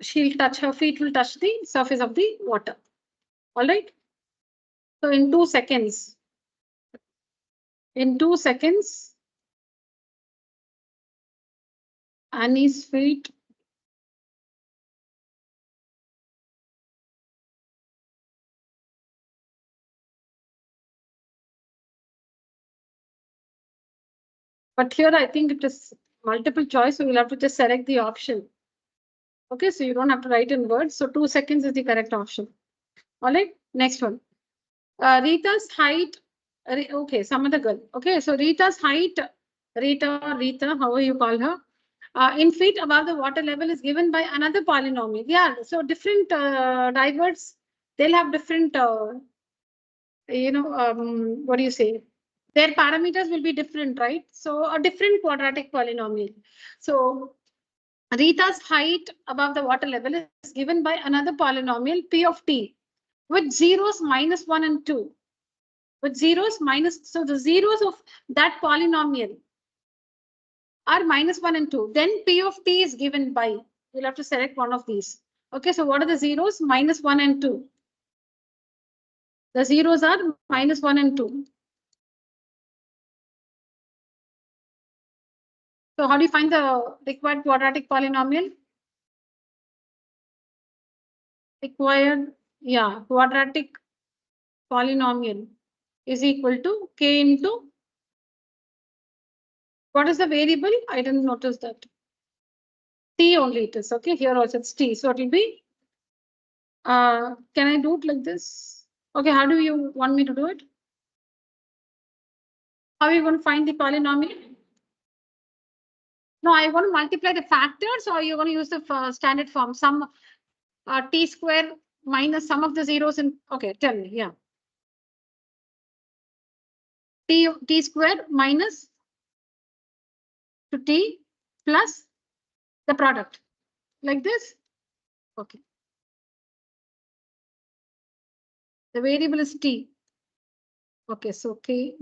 feet will touch the surface of the water. All right. So in 2 seconds, Annie's feet But here I think it is multiple choice, so we'll have to just select the option. Okay, so you don't have to write in words. So 2 seconds is the correct option. All right, next one. Rita's height. Okay, some other girl. Okay, so Rita's height, Rita, however you call her, in feet above the water level is given by another polynomial. Yeah, so different diverts, they'll have different, what do you say? Their parameters will be different, right? So a different quadratic polynomial. So Rita's height above the water level is given by another polynomial P of t with zeros minus 1 and 2. With zeros minus, so the zeros of that polynomial are minus 1 and 2. Then P of t is given by, we'll have to select one of these. Okay, so what are the zeros? Minus 1 and 2. The zeros are minus 1 and 2. So how do you find the required quadratic polynomial? Required, yeah, quadratic polynomial is equal to k into, what is the variable? I didn't notice that. T only it is. Okay, here also it's t. So it will be, can I do it like this? Okay, how do you want me to do it? How are you going to find the polynomial? No, I want to multiply the factors, or you're going to use the standard form, some t square minus some of the zeros in. Okay, tell me, yeah. T square minus to t plus the product, like this. Okay. The variable is t. Okay, so k,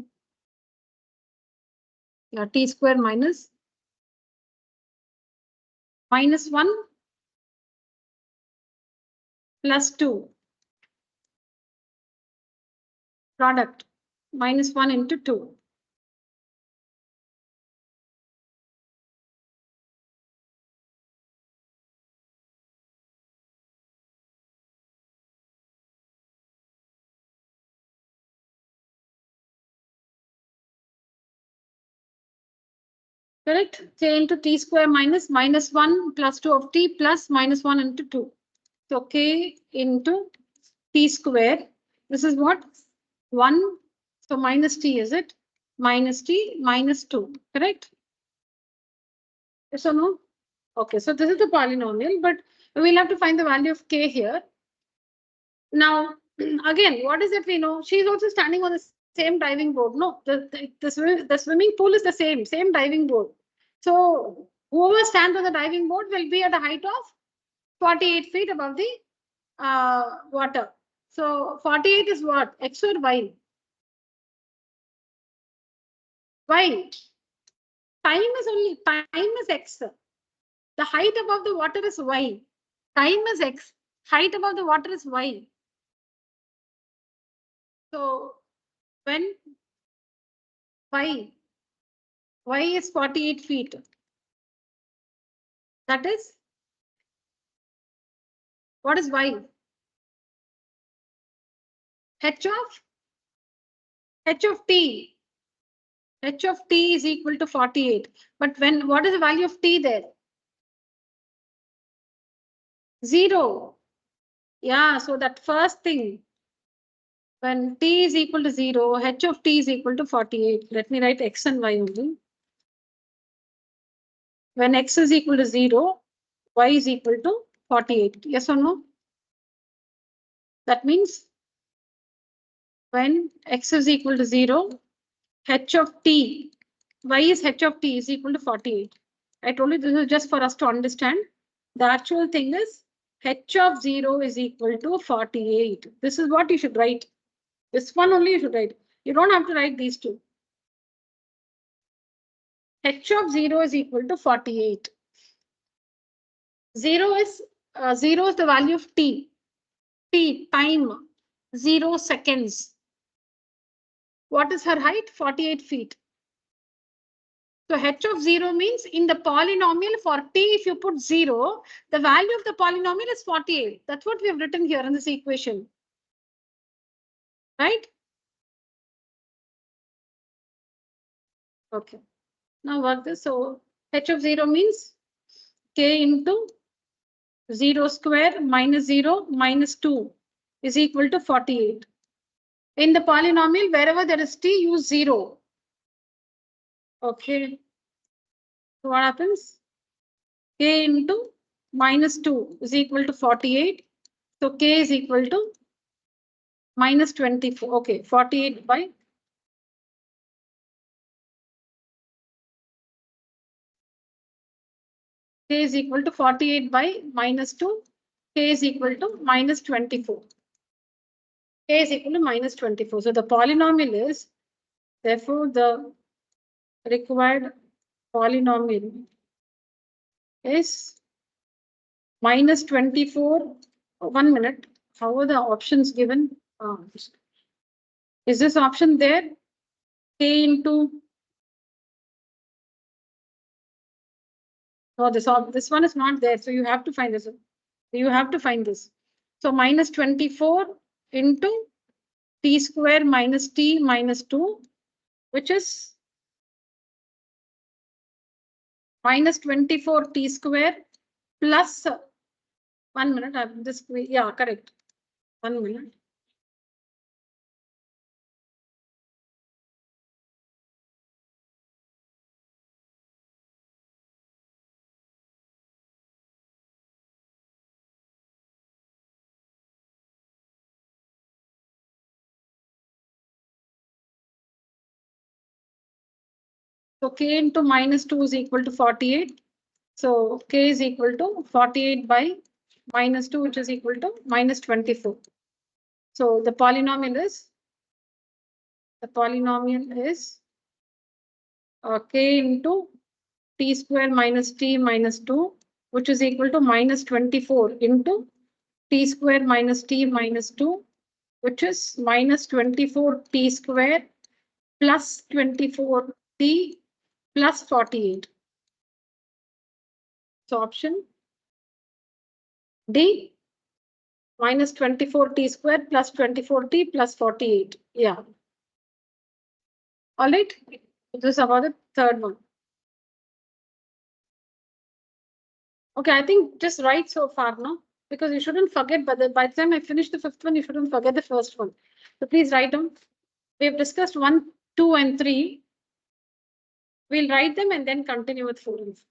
yeah, t square minus 1 plus 2 product minus 1 into 2. Correct? K into t square minus 1 plus 2 of t plus minus 1 into 2. So k into t square. This is what? 1. So minus t, is it? Minus t minus 2. Correct? Yes or no? Okay, so this is the polynomial, but we'll have to find the value of k here. Now, again, what is it we know? She's also standing on the same diving board. No, the swimming pool is the same diving board. So whoever stands on the diving board will be at a height of 48 feet above the water. So 48 is what? X or Y? Y. Time is X. The height above the water is Y. Time is X. Height above the water is Y. So when Y is 48 feet. That is, what is Y? H of t. H of t is equal to 48. But what is the value of t there? 0. Yeah, so that first thing, when t is equal to 0, h of t is equal to 48. Let me write x and y only. When x is equal to 0, y is equal to 48. Yes or no? That means when x is equal to 0, h of t, y is h of t is equal to 48. I told you this is just for us to understand. The actual thing is h of 0 is equal to 48. This is what you should write. This one only you should write. You don't have to write these two. H of 0 is equal to 48. 0 is the value of t. T, time, 0 seconds. What is her height? 48 feet. So h of 0 means in the polynomial for t, if you put 0, the value of the polynomial is 48. That's what we have written here in this equation. Right? Okay. Now work this. So h of 0 means k into 0 square minus 0 minus 2 is equal to 48. In the polynomial, wherever there is t, use 0. Okay. So what happens? K into minus 2 is equal to 48. So k is equal to minus 24. Okay, 48 by k is equal to 48 by minus 2. K is equal to minus 24. K is equal to minus 24. So the polynomial is, therefore, the required polynomial is minus 24. 1 minute. How are the options given? Is this option there? K into. Oh, this one is not there. So you have to find this. You have to find this. So minus 24 into t square minus t minus 2, which is minus 24 t square plus 1 minute. This, yeah, correct. 1 minute. So k into minus 2 is equal to 48. So k is equal to 48 by minus 2, which is equal to minus 24. So the polynomial is k into t square minus t minus 2, which is equal to minus 24 into t square minus t minus 2, which is minus 24 t square plus 24 t plus 48. So option D, minus 24 t square plus 24 t plus 48. Yeah. All right. This is about the third one. Okay, I think just write so far, no? Because you shouldn't forget, but by the time I finish the fifth one, you shouldn't forget the first one. So please write down. We have discussed 1, 2, and 3. We'll write them and then continue with 4 and 5.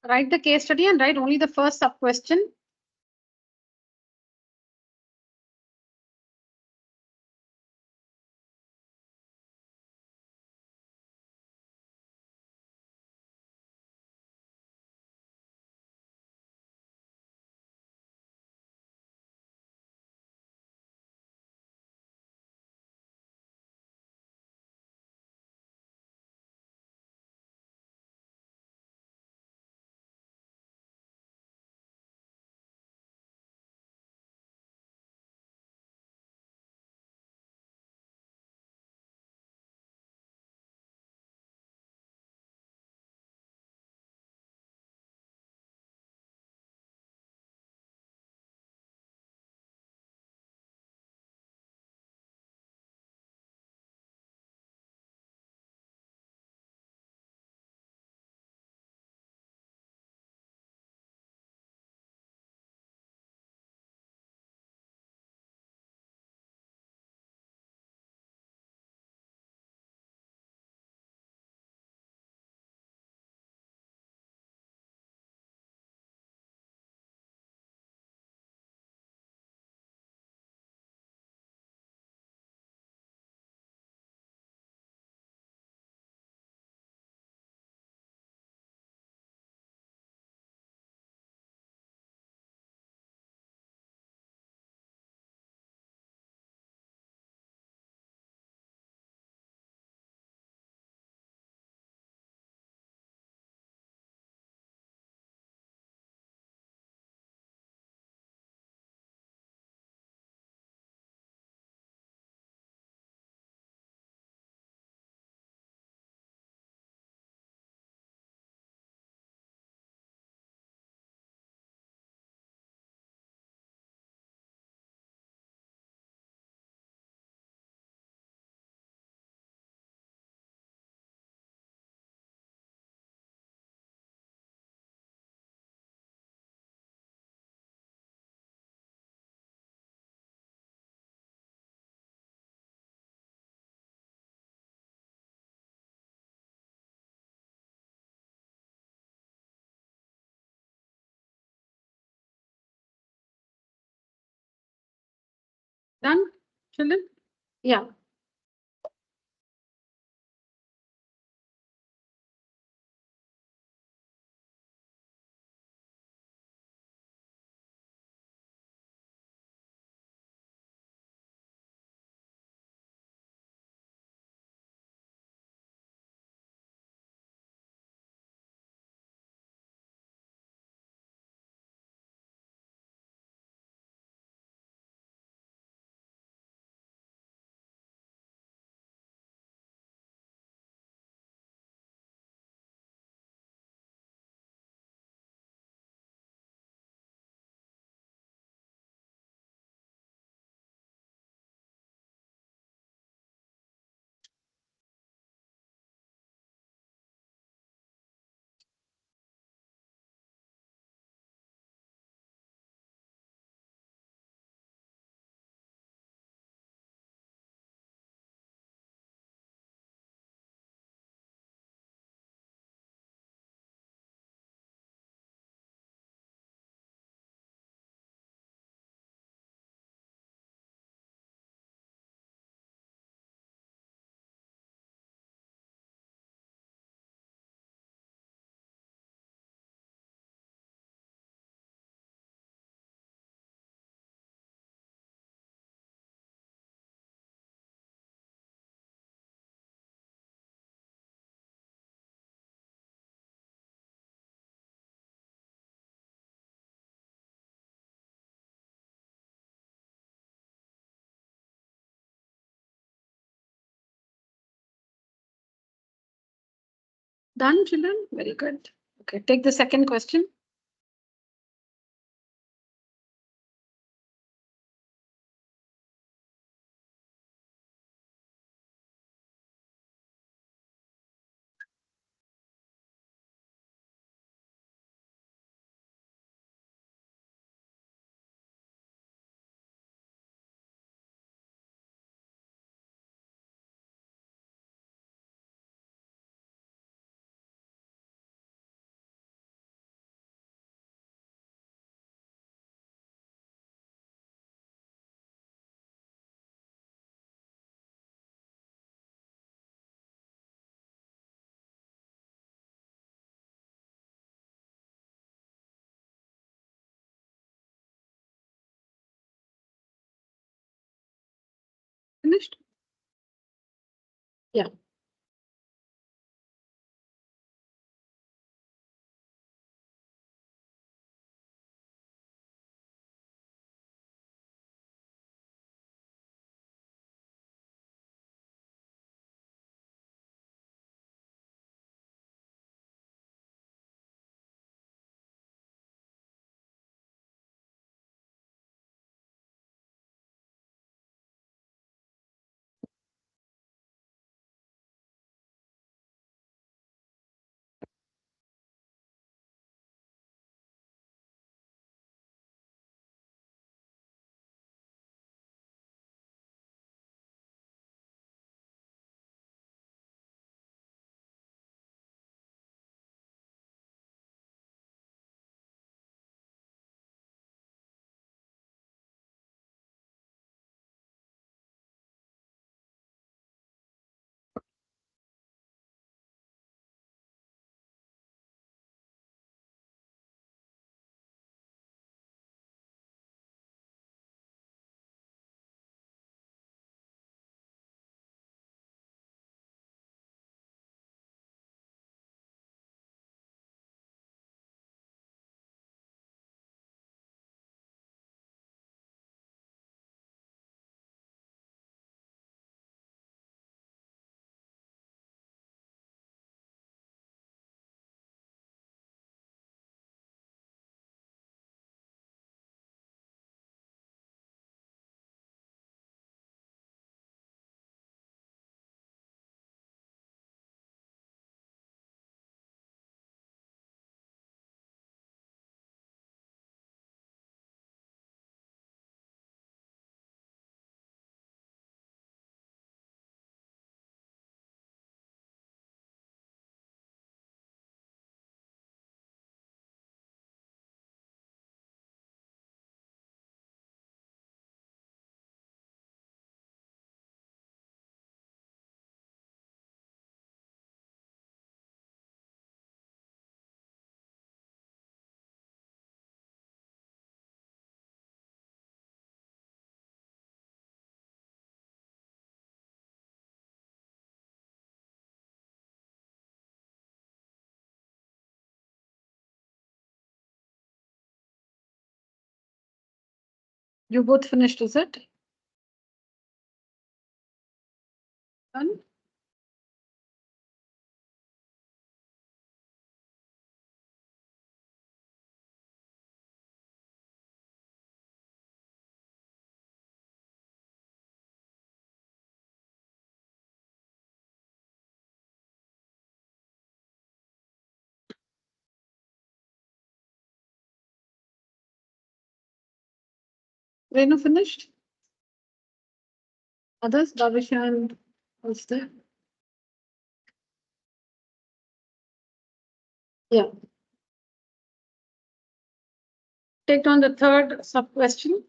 write the case study and write only the first sub question. Done, children? Yeah. Done, children? Very good. Okay, take the second question. Yeah. You both finished, is it? Done? Renu finished? Others, Bhavisha and what's there? Yeah. Take on the third sub question.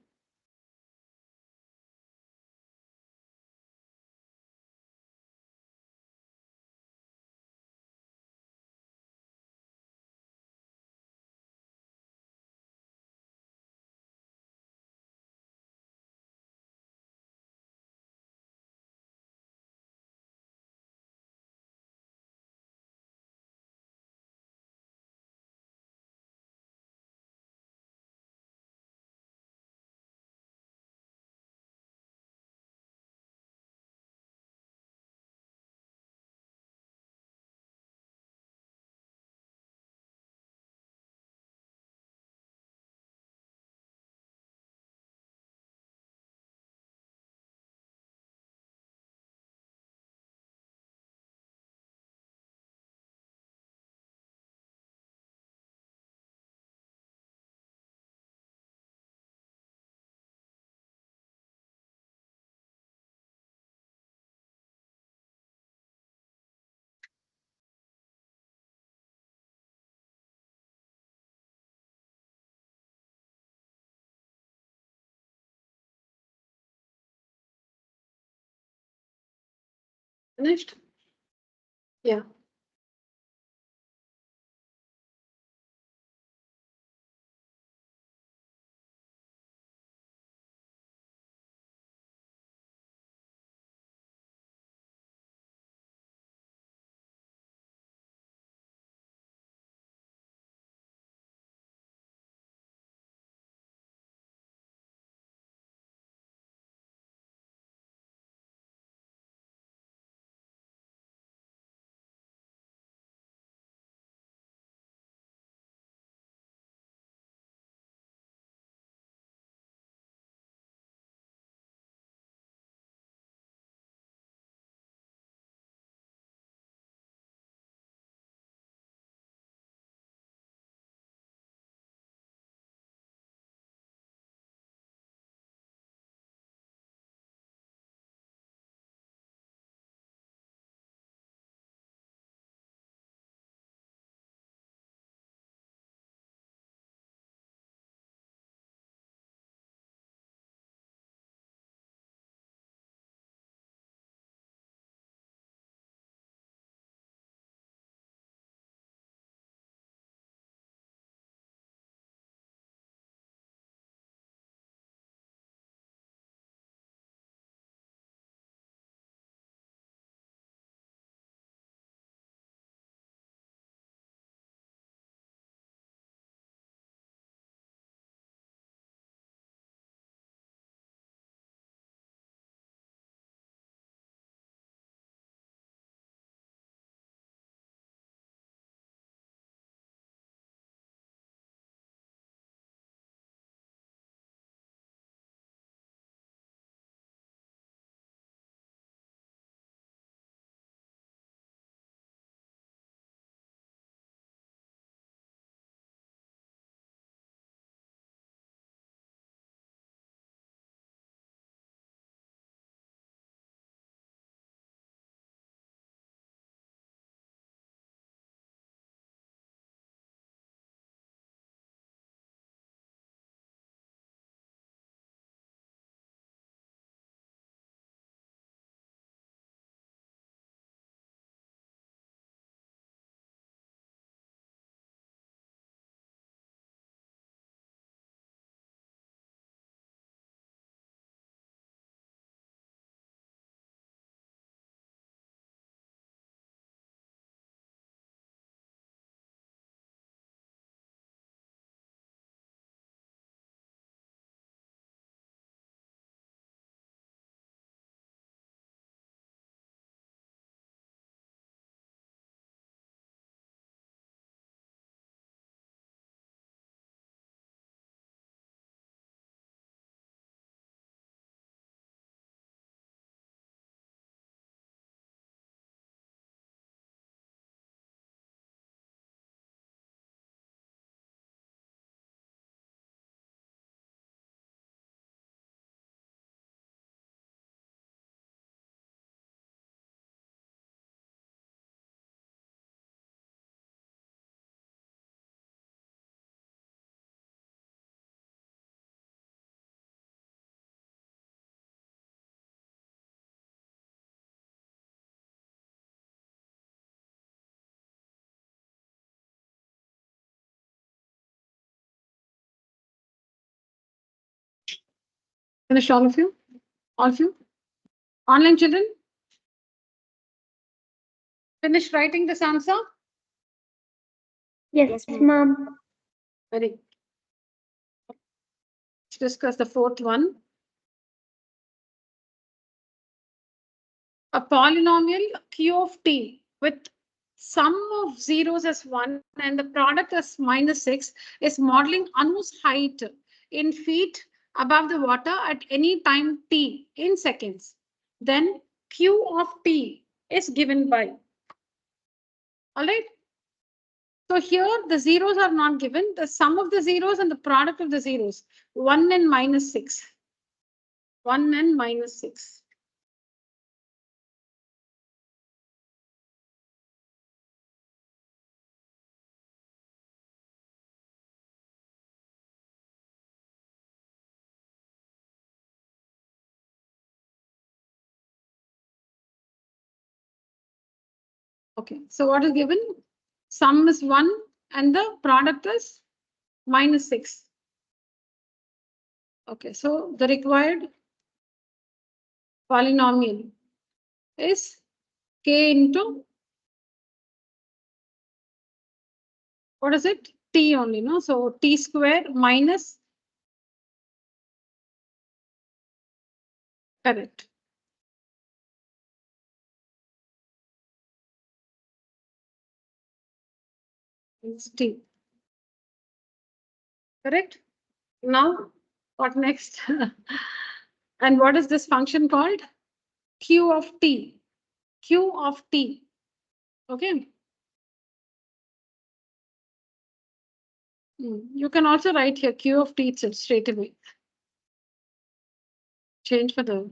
Finished? Yeah. Finished all of you? All of you? Online children? Finished writing this answer? Yes, ma'am. Very good. Let's discuss the fourth one. A polynomial q of t with sum of zeros as 1 and the product as -6 is modeling Anu's height in feet above the water at any time t in seconds. Then q of t is given by. All right. So here the zeros are not given. The sum of the zeros and the product of the zeros, 1 and -6. 1 and -6. Okay, so what is given? Sum is 1 and the product is -6. Okay, so the required polynomial is k into, what is it? T only, no? So t square minus, correct. It's t. Correct? Now, what next? And what is this function called? Q of t. Q of t. Okay. You can also write here Q of t itself straight away. Change for the.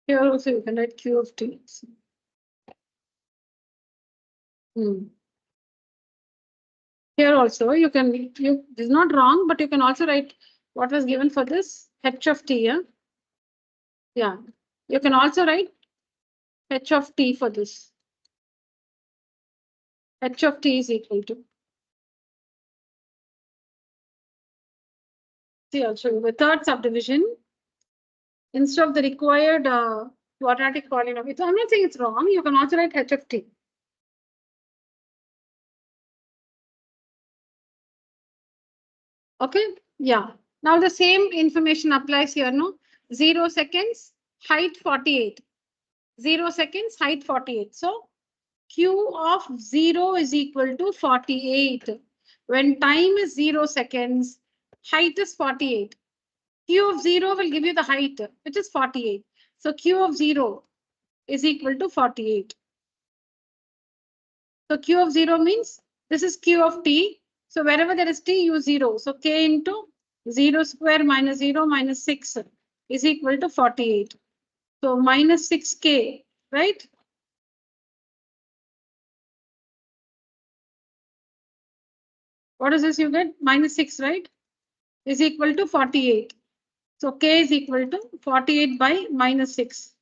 Here also you can write Q of t. Here also you can, this is not wrong, but you can also write what was given for this h of t. Yeah. You can also write h of t for this. H of t is equal to. See, I'll show you the third subdivision. Instead of the required quadratic polynomial, so I'm not saying it's wrong. You can also write h of t. Okay, yeah. Now the same information applies here, no? 0 seconds, height 48. 0 seconds, height 48. So Q of 0 is equal to 48. When time is 0 seconds, height is 48. Q of 0 will give you the height, which is 48. So Q of 0 is equal to 48. So Q of 0 means this is Q of t. So wherever there is t, use 0. So k into 0 square minus 0 minus 6 is equal to 48. So minus 6k, right? What is this you get? Minus 6, right? Is equal to 48. So k is equal to 48 by minus 6,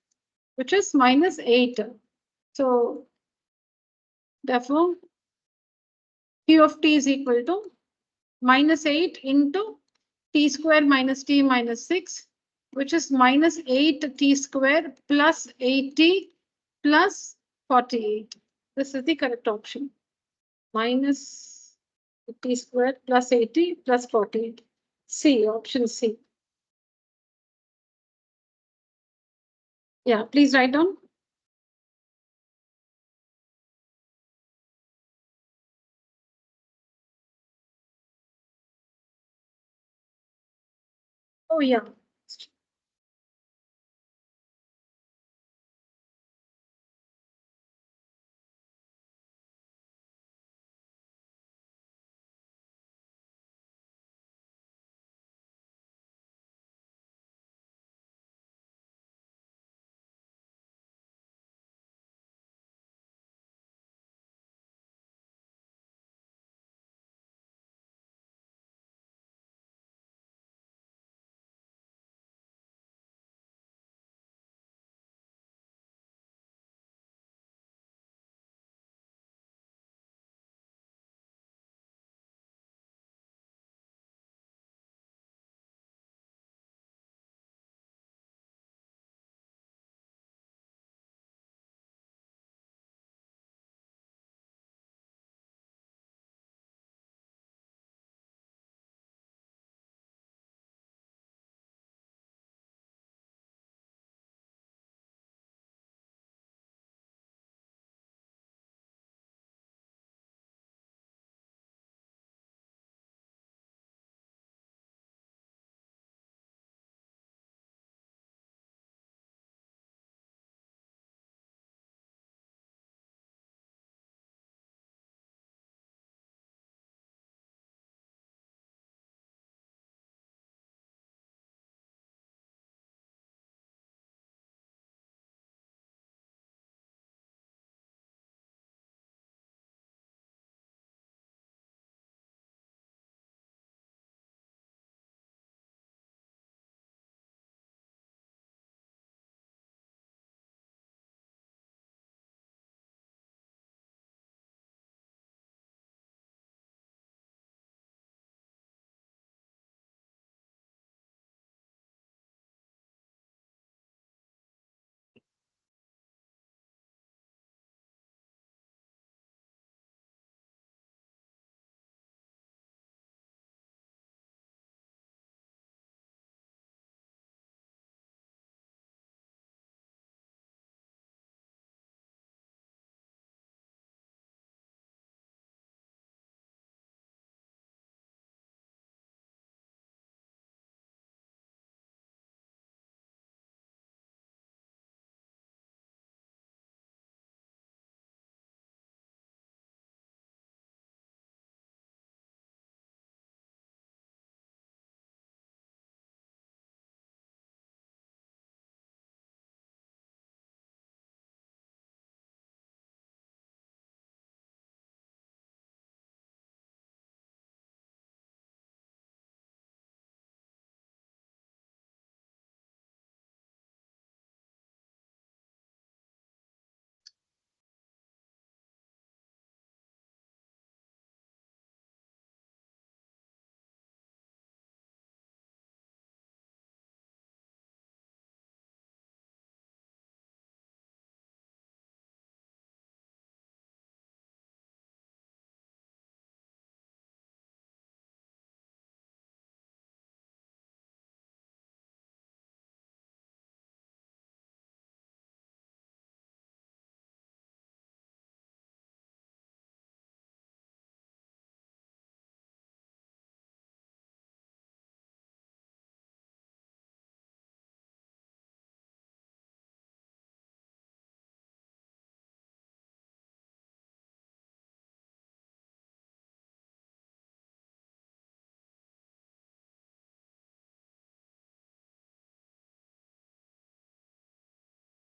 which is minus 8. So therefore, Q of t is equal to minus 8 into t square minus t minus 6, which is minus 8t square plus 80 plus 48. This is the correct option. Minus t square plus 80 plus 48. C, option C. Yeah, please write down. Oh, yeah.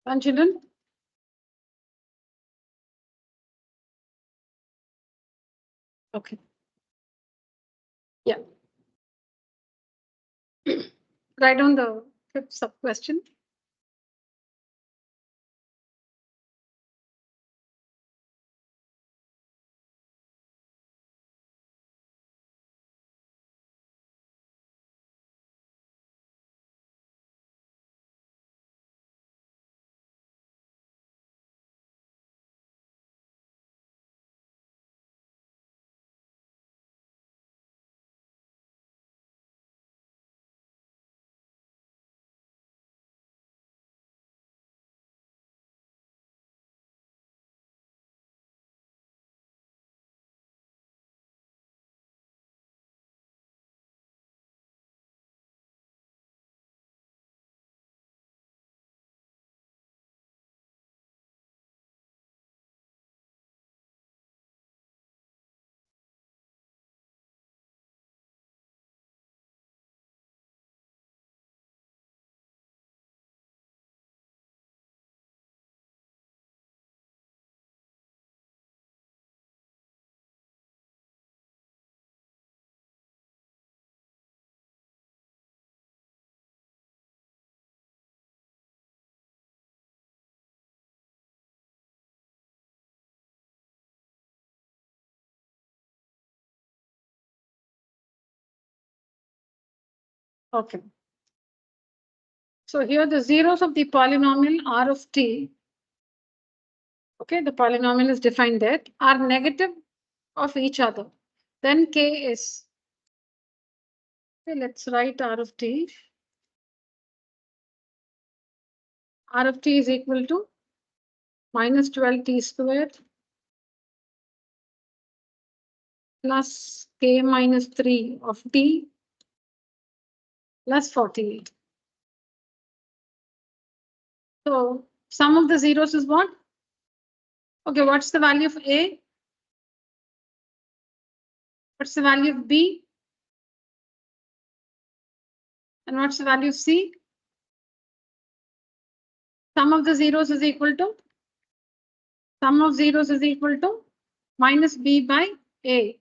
And children? Okay. Yeah. Write down the fifth sub question. Okay. So here the zeros of the polynomial R of t, okay, the polynomial is defined there, are negative of each other. Then K is, okay, let's write R of t. R of t is equal to minus 12t squared plus K minus 3 of t plus 48. So sum of the zeros is what? Okay, what's the value of A? What's the value of B? And what's the value of C? Sum of the zeros is equal to? Sum of zeros is equal to minus B by A.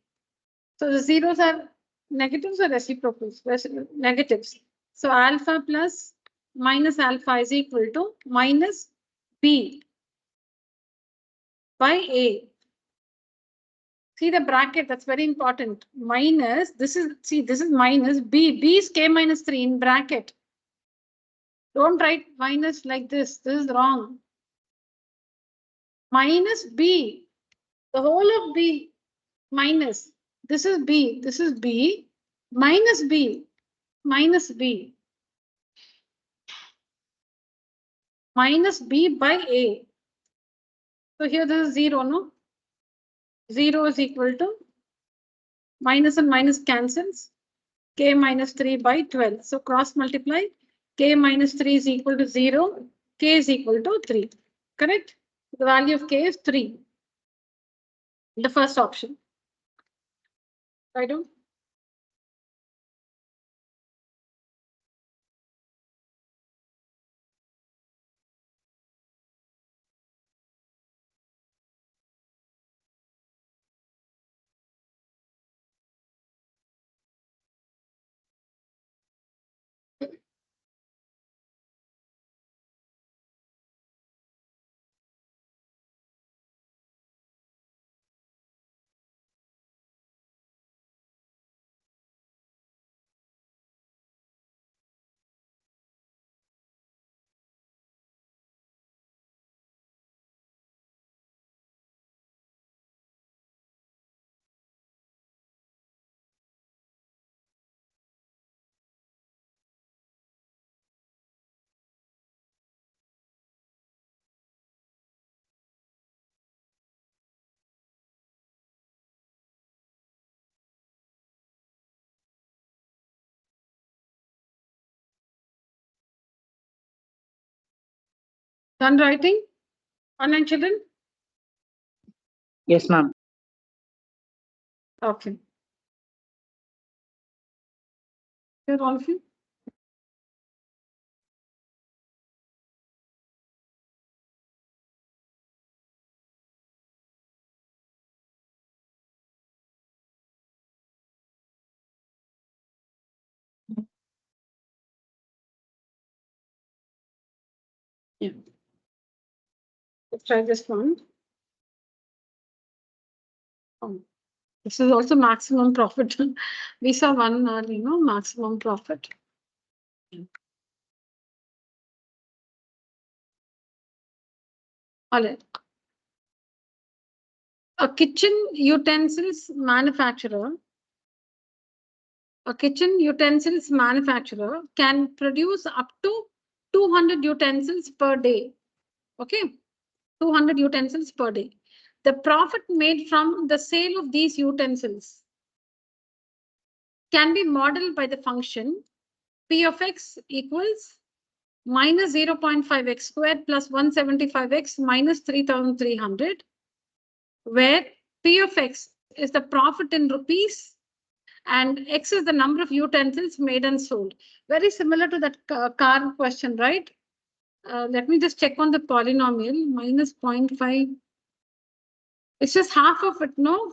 So the zeros are negatives or reciprocals? Negatives. So alpha plus minus alpha is equal to minus B by A. See the bracket, that's very important. Minus, this is minus B. B is K minus 3 in bracket. Don't write minus like this. This is wrong. Minus B. The whole of B minus. This is B. This is B. Minus B. Minus B. Minus B by A. So here this is 0, no? 0 is equal to minus and minus cancels. K minus 3 by 12. So cross multiply. K minus 3 is equal to 0. K is equal to 3. Correct? The value of K is 3. The first option. I do. Done writing? Online children? Yes, ma'am. Okay. Here, all of you? Yeah. Let's try this one. Oh, this is also maximum profit. We saw one, maximum profit. All right. A kitchen utensils manufacturer can produce up to 200 utensils per day. Okay, 200 utensils per day. The profit made from the sale of these utensils can be modeled by the function P of x equals minus 0.5x squared plus 175x minus 3,300, where P of x is the profit in rupees and x is the number of utensils made and sold. Very similar to that car question, right? Let me just check on the polynomial, minus 0.5. It's just half of it, no?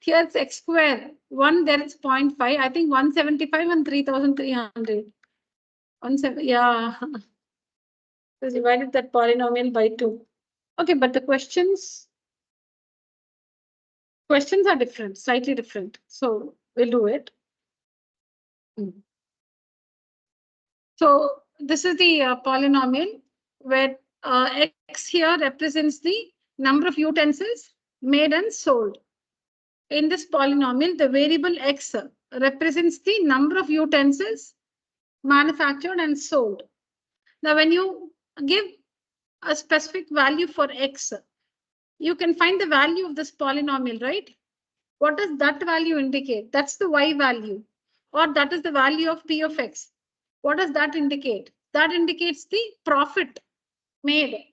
Here it's x square. One, there it's 0.5. I think 175 and 3,300. Yeah. So divided that polynomial by 2. Okay, but the questions are different, slightly different. So we'll do it. So this is the polynomial where x here represents the number of utensils made and sold. In this polynomial, the variable x represents the number of utensils manufactured and sold. Now, when you give a specific value for x, you can find the value of this polynomial, right? What does that value indicate? That's the y value, or that is the value of p of x. What does that indicate? That indicates the profit made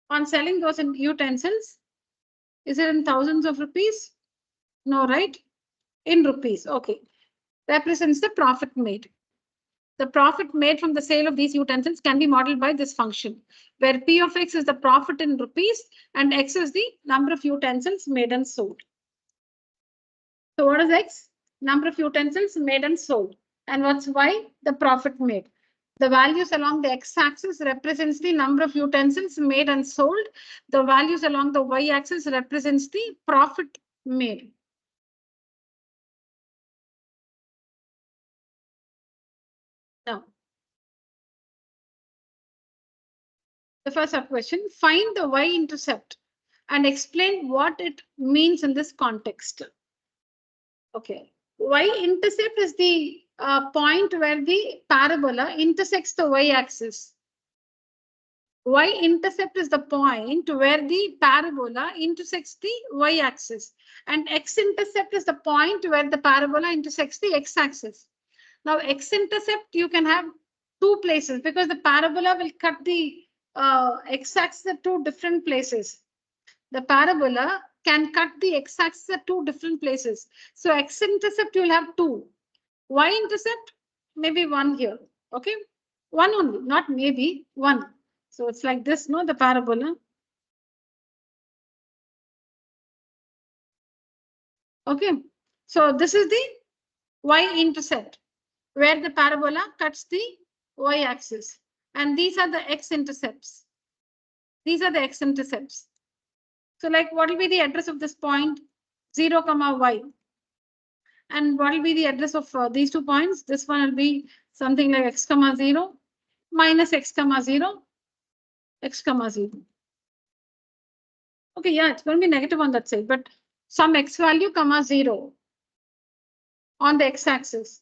on selling those utensils. Is it in thousands of rupees? No, right? In rupees. Okay. Represents the profit made. The profit made from the sale of these utensils can be modeled by this function, where P of x is the profit in rupees and x is the number of utensils made and sold. So what is x? Number of utensils made and sold. And what's y? The profit made. The values along the x-axis represents the number of utensils made and sold. The values along the y-axis represents the profit made. Now, the first question, find the y-intercept and explain what it means in this context. Okay, y-intercept is the point where the parabola intersects the y-axis. Y-intercept is the point where the parabola intersects the y-axis, and x-intercept is the point where the parabola intersects the x-axis. Now, x-intercept you can have two places because the parabola will cut the x-axis at two different places. The parabola can cut the x-axis at two different places. So x-intercept you will have two. Y-intercept maybe one here. Okay, one only, not maybe, one. So it's like this, no, the parabola. Okay, so this is the y-intercept where the parabola cuts the y-axis, and these are the x-intercepts. These are the x-intercepts. So like what will be the address of this point? 0, y. And what will be the address of these 2 points? This one will be something like x, 0, minus x, 0, x, 0. Okay, yeah, it's going to be negative on that side, but some x value, 0 on the x-axis.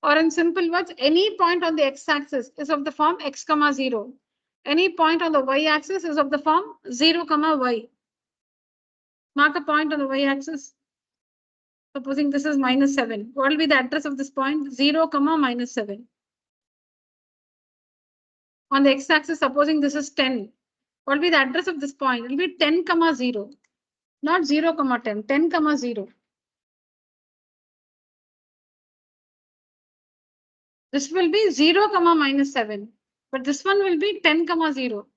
Or in simple words, any point on the x-axis is of the form x, 0. Any point on the y-axis is of the form 0, y. Mark a point on the y-axis. Supposing this is minus 7. What will be the address of this point? 0, minus 7. On the x-axis, supposing this is 10. What will be the address of this point? It will be 10, 0. Not 0, 10. 10, 0. This will be 0, minus 7. But this one will be 10, 0.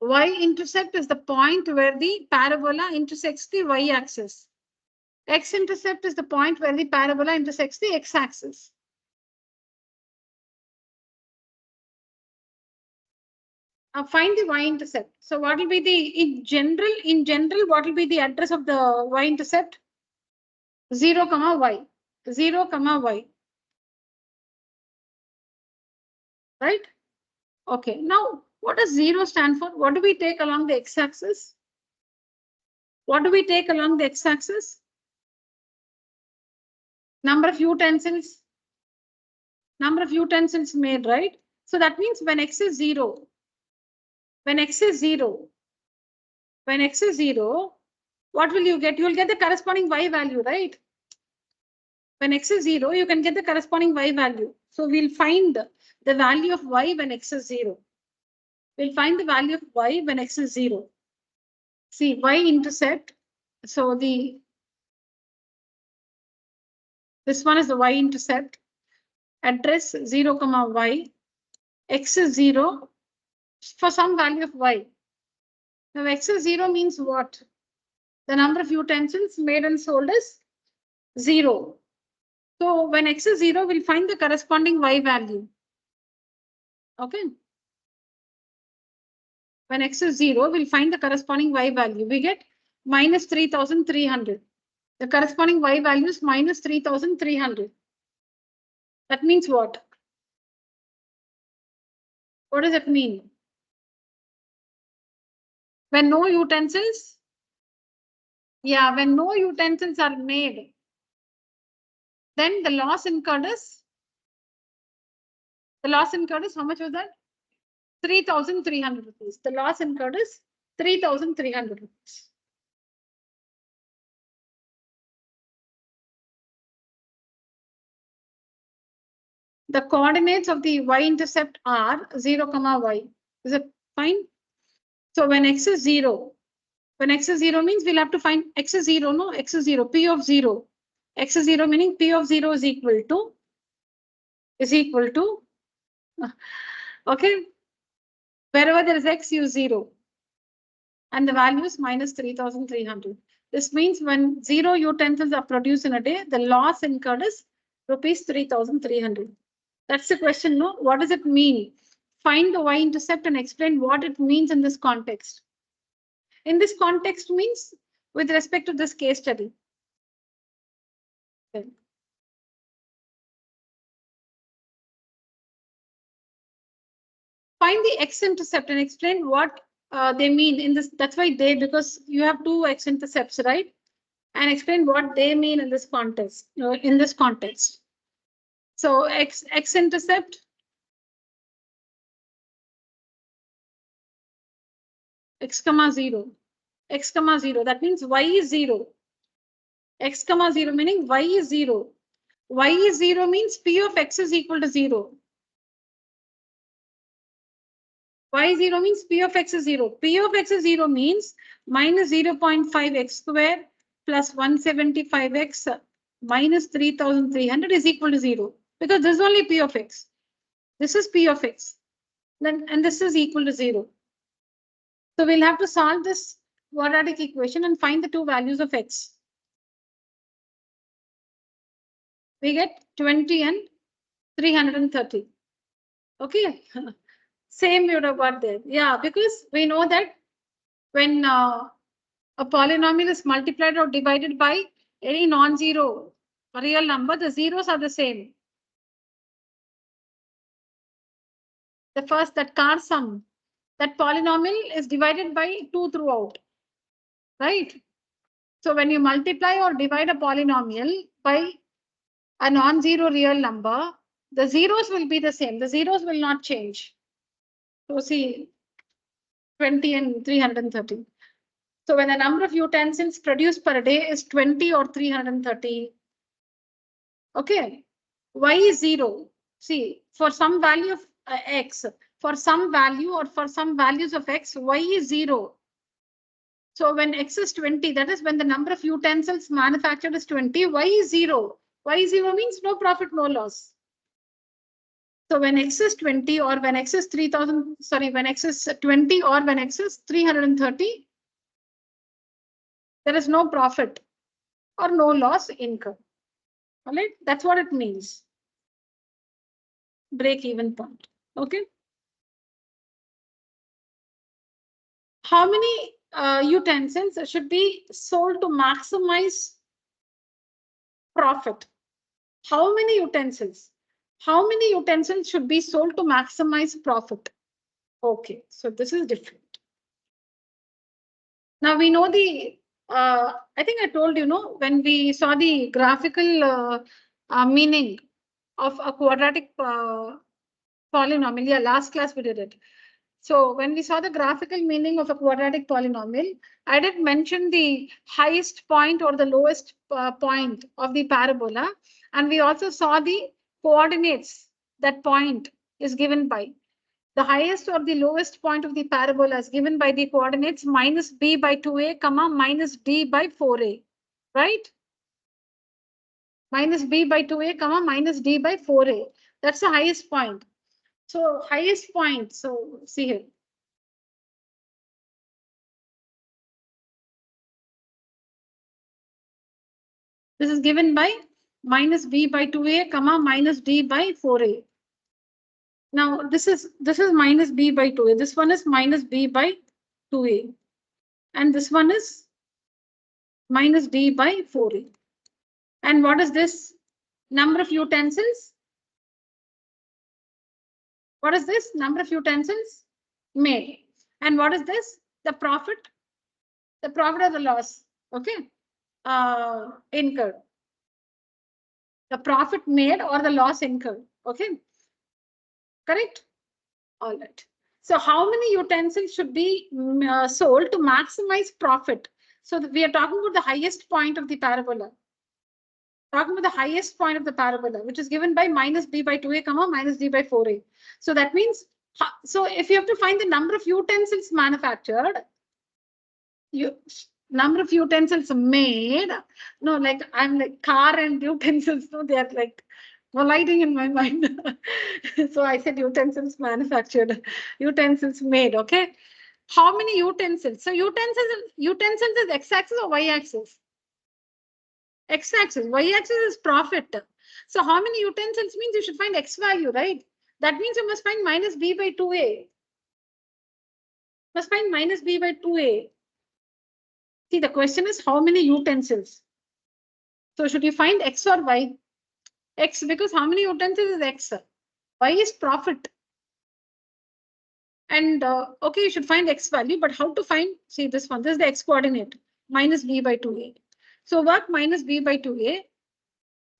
Y-intercept is the point where the parabola intersects the y-axis. X-intercept is the point where the parabola intersects the x-axis. Find the y-intercept. So what will be the, in general, what will be the address of the y-intercept? 0, y. 0, y. Right? Okay. Now, what does 0 stand for? What do we take along the x-axis? What do we take along the x-axis? Number of utensils. Number of utensils made, right? So that means when x is 0, when x is 0, when x is 0, what will you get? You will get the corresponding y value, right? When x is 0, you can get the corresponding y value. So we'll find the value of y when x is 0. We'll find the value of y when x is 0. See, y-intercept. So this one is the y-intercept. Address 0, y. X is 0 for some value of y. Now x is 0 means what? The number of utensils made and sold is 0. So when x is 0, we'll find the corresponding y value. Okay. When x is 0, we'll find the corresponding y value. We get minus 3,300. The corresponding y value is minus 3,300. That means what? What does it mean? When no utensils, yeah, when no utensils are made, then the loss incurred is, how much was that? 3,300 rupees. The loss incurred is 3,300 rupees. The coordinates of the y-intercept are 0, y. Is it fine? So when x is 0, means we'll have to find x is 0, no? X is 0, p of 0. X is 0 meaning p of 0 is equal to, okay, wherever there is x, use 0. And the value is minus 3,300. This means when 0 utensils are produced in a day, the loss incurred is rupees 3,300. That's the question, no? What does it mean? Find the y-intercept and explain what it means in this context. In this context means with respect to this case study. Okay. Find the x-intercept and explain what they mean in this. That's why because you have two x-intercepts, right? And explain what they mean in this context. So x-intercept. X, 0. X, 0. That means y is 0. X, 0 meaning y is 0. Y is 0 means p of x is equal to 0. Y0 means p of x is 0. P of x is 0 means minus 0.5 x square plus 175x minus 3,300 is equal to 0. Because this is only p of x. This is p of x. And this is equal to 0. So we'll have to solve this quadratic equation and find the two values of x. We get 20 and 330. Okay. Same you would have got there. Yeah, because we know that when a polynomial is multiplied or divided by any non-zero real number, the zeros are the same. The first, that car sum, that polynomial is divided by 2 throughout, right? So when you multiply or divide a polynomial by a non-zero real number, the zeros will be the same. The zeros will not change. So see, 20 and 330. So when the number of utensils produced per day is 20 or 330, okay, y is 0. See, for some value of x, for some value or for some values of x, y is 0. So when x is 20, that is when the number of utensils manufactured is 20, y is 0. Y 0 means no profit, no loss. So when x is 20 or when x is 3,000, sorry, when x is 20 or when x is 330, there is no profit. or no loss incurred. All right, that's what it means. Break-even point. Okay. How many utensils should be sold to maximize profit? How many utensils? How many utensils should be sold to maximize profit? Okay, so this is different. Now we know the, I think I told you, know, when we saw the graphical meaning of a quadratic polynomial, yeah, last class we did it. So when we saw the graphical meaning of a quadratic polynomial, I did mention the highest point or the lowest point of the parabola. And we also saw the coordinates that point is given by. The highest or the lowest point of the parabola is given by the coordinates minus b by 2a, comma, minus d by 4a, right? Minus b by 2a, comma, minus d by 4a. That's the highest point. So highest point, so see here. This is given by minus b by 2a, comma, minus d by 4a. Now this is minus b by 2a. This one is minus b by 2a. And this one is minus d by 4a. And what is this? Number of utensils? What is this? Number of utensils made. And what is this? The profit? The profit or the loss? Okay. Incurred. The profit made or the loss incurred. Okay. Correct? All right. So how many utensils should be sold to maximize profit? So we are talking about the highest point of the parabola. Talking about the highest point of the parabola, which is given by minus b by 2a, comma, minus d by 4a. So that means, so if you have to find the number of utensils manufactured, number of utensils made, no, like I'm like car and utensils, no, they are like colliding in my mind. So I said utensils manufactured, utensils made, okay? How many utensils? So utensils is x-axis or y-axis? X-axis, y-axis is profit. So how many utensils means you should find x value, right? That means you must find minus b by 2a. Must find minus b by 2a. See, the question is how many utensils? So should you find x or y? X, because how many utensils is x? Y is profit. And okay, you should find x value, but how to find? See this one, this is the x coordinate, minus b by 2a. So work minus b by 2a,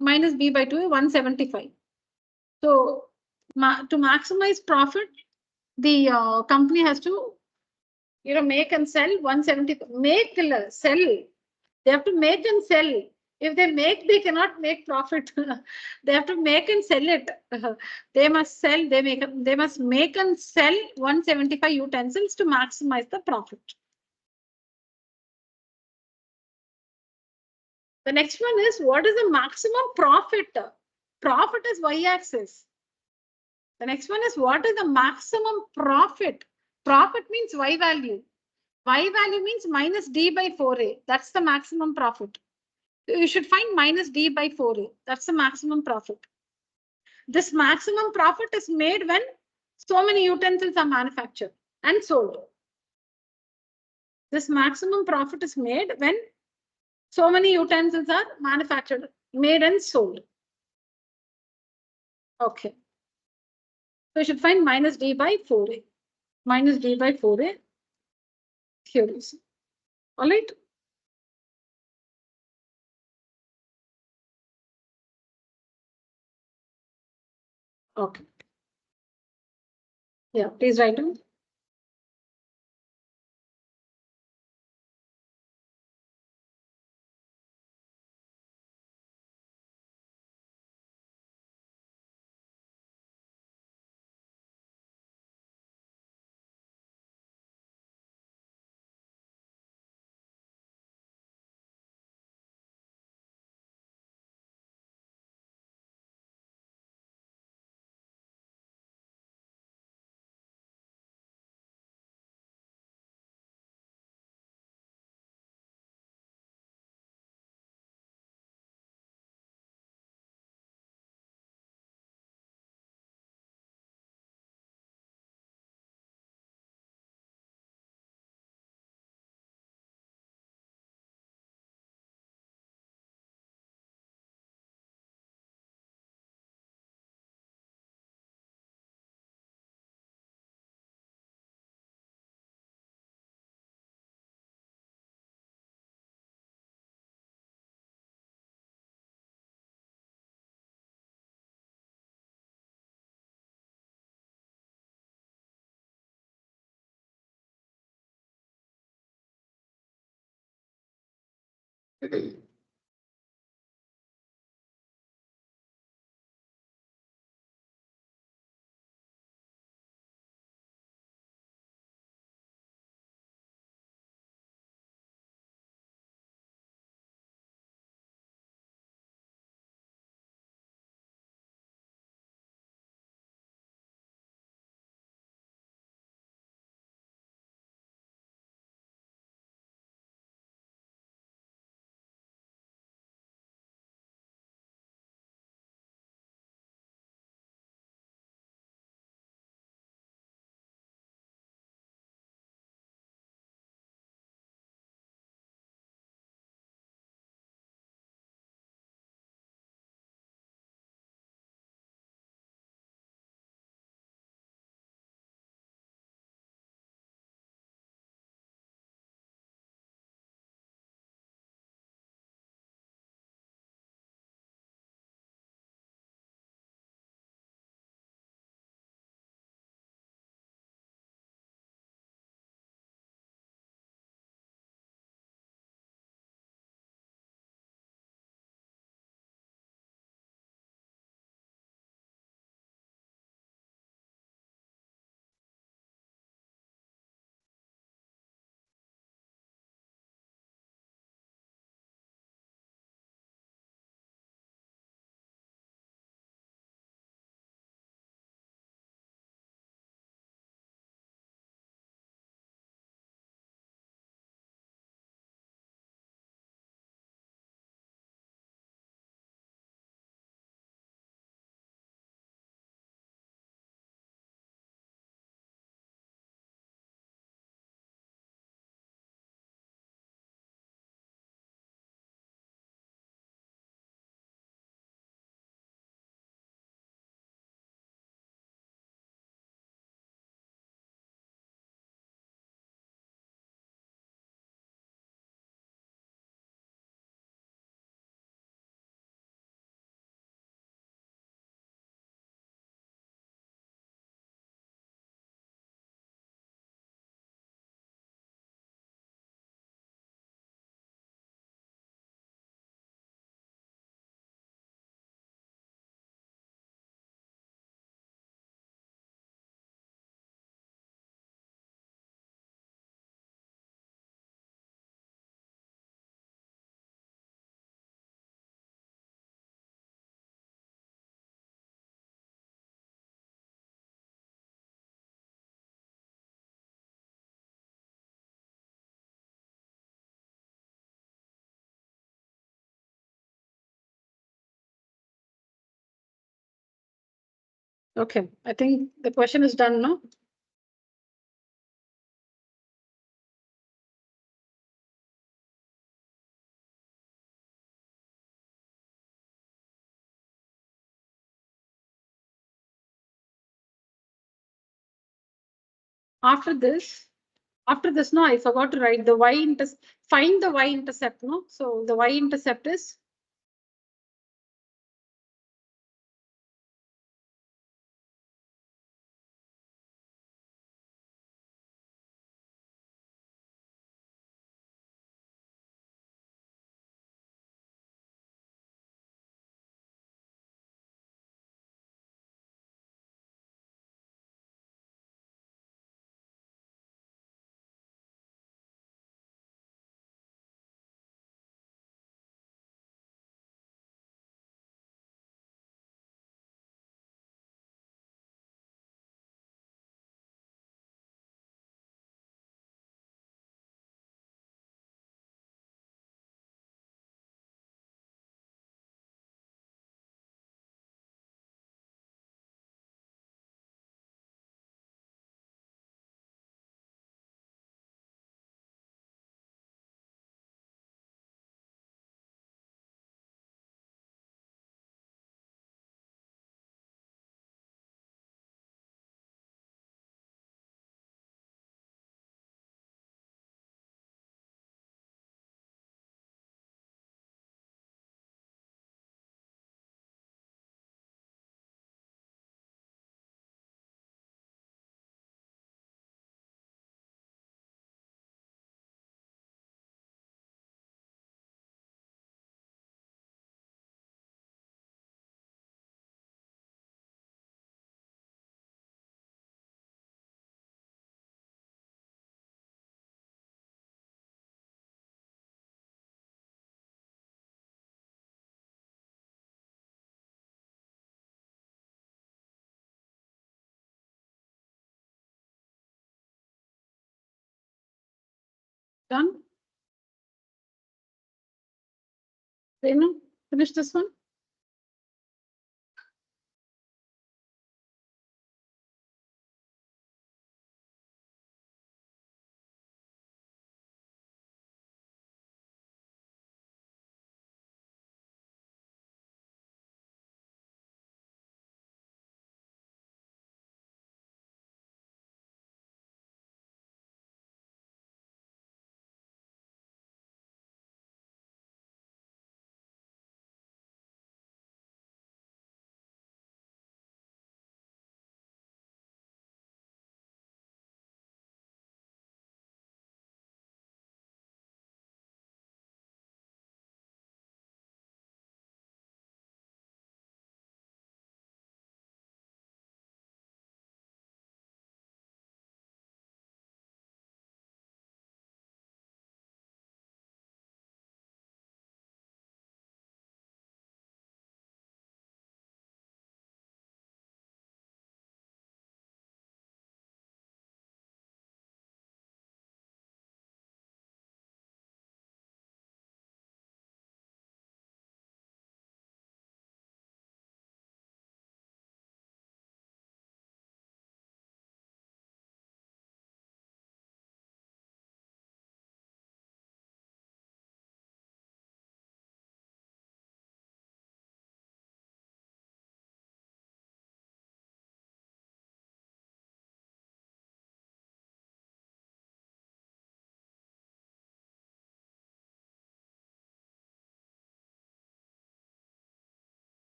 minus b by 2a, 175. So to maximize profit, the company has to, make and sell 170, sell. They have to make and sell. If they make, they cannot make profit. They have to make and sell it. They must sell, they must make and sell 175 utensils to maximize the profit. The next one is, what is the maximum profit? Profit is y-axis. The next one is, what is the maximum profit? Profit means y value. Y value means minus d by 4a. That's the maximum profit. You should find minus d by 4a. That's the maximum profit. This maximum profit is made when so many utensils are manufactured and sold. This maximum profit is made when so many utensils are manufactured, made and sold. Okay. So you should find minus d by 4a. Minus d by 4a. Here is. All right. Okay. Yeah, please write down. Okay, I think the question is done, no? After this, no, I forgot to write the y-intercept. Find the y-intercept, no? So the y-intercept is Done? Renu, finish this one?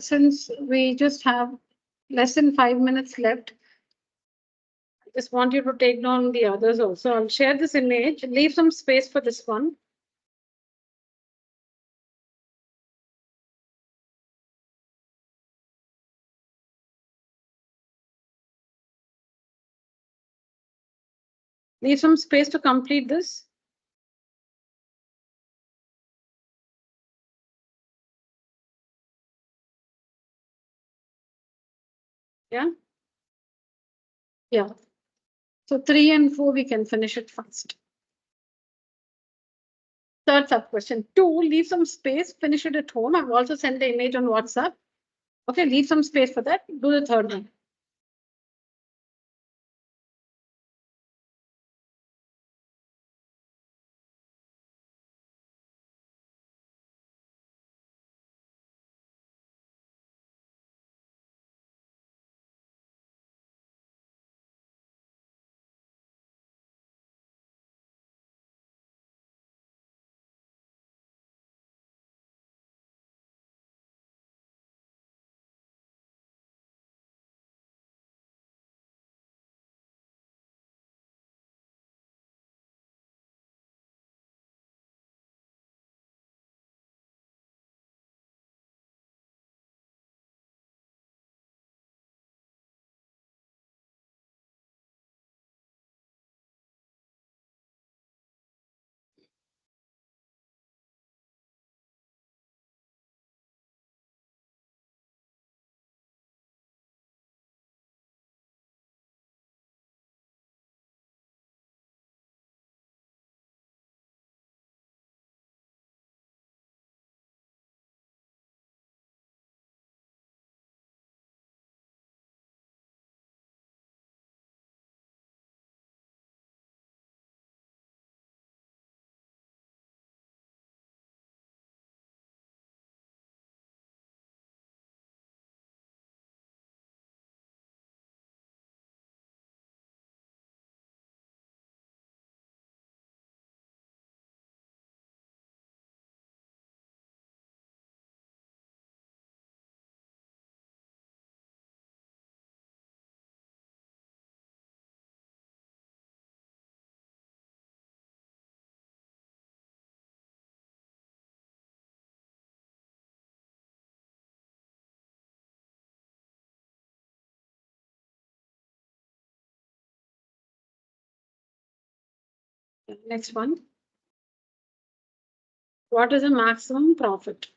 Since we just have less than 5 minutes left, I just want you to take down the others also. I'll share this image, leave some space for this one. Leave some space to complete this. Yeah. Yeah. So 3 and 4, we can finish it fast. Third sub question. 2, leave some space, finish it at home. I've also sent the image on WhatsApp. Okay, leave some space for that. Do the third one. Next one. What is the maximum profit?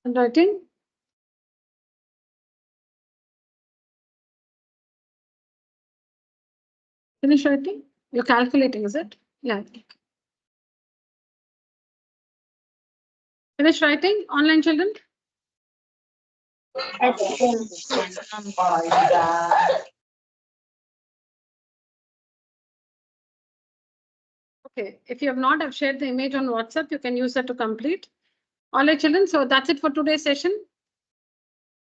Writing. Finish writing. You're calculating, is it? Yeah. Finish writing. Online children. Okay. If you have not, I've shared the image on WhatsApp. You can use that to complete. All right, children. So that's it for today's session.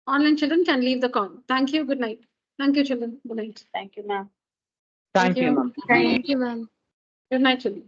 Online children can leave the call. Thank you. Good night. Thank you, children. Good night. Thank you, ma'am. Thank you, ma'am. Thank you, ma'am. Good night, children.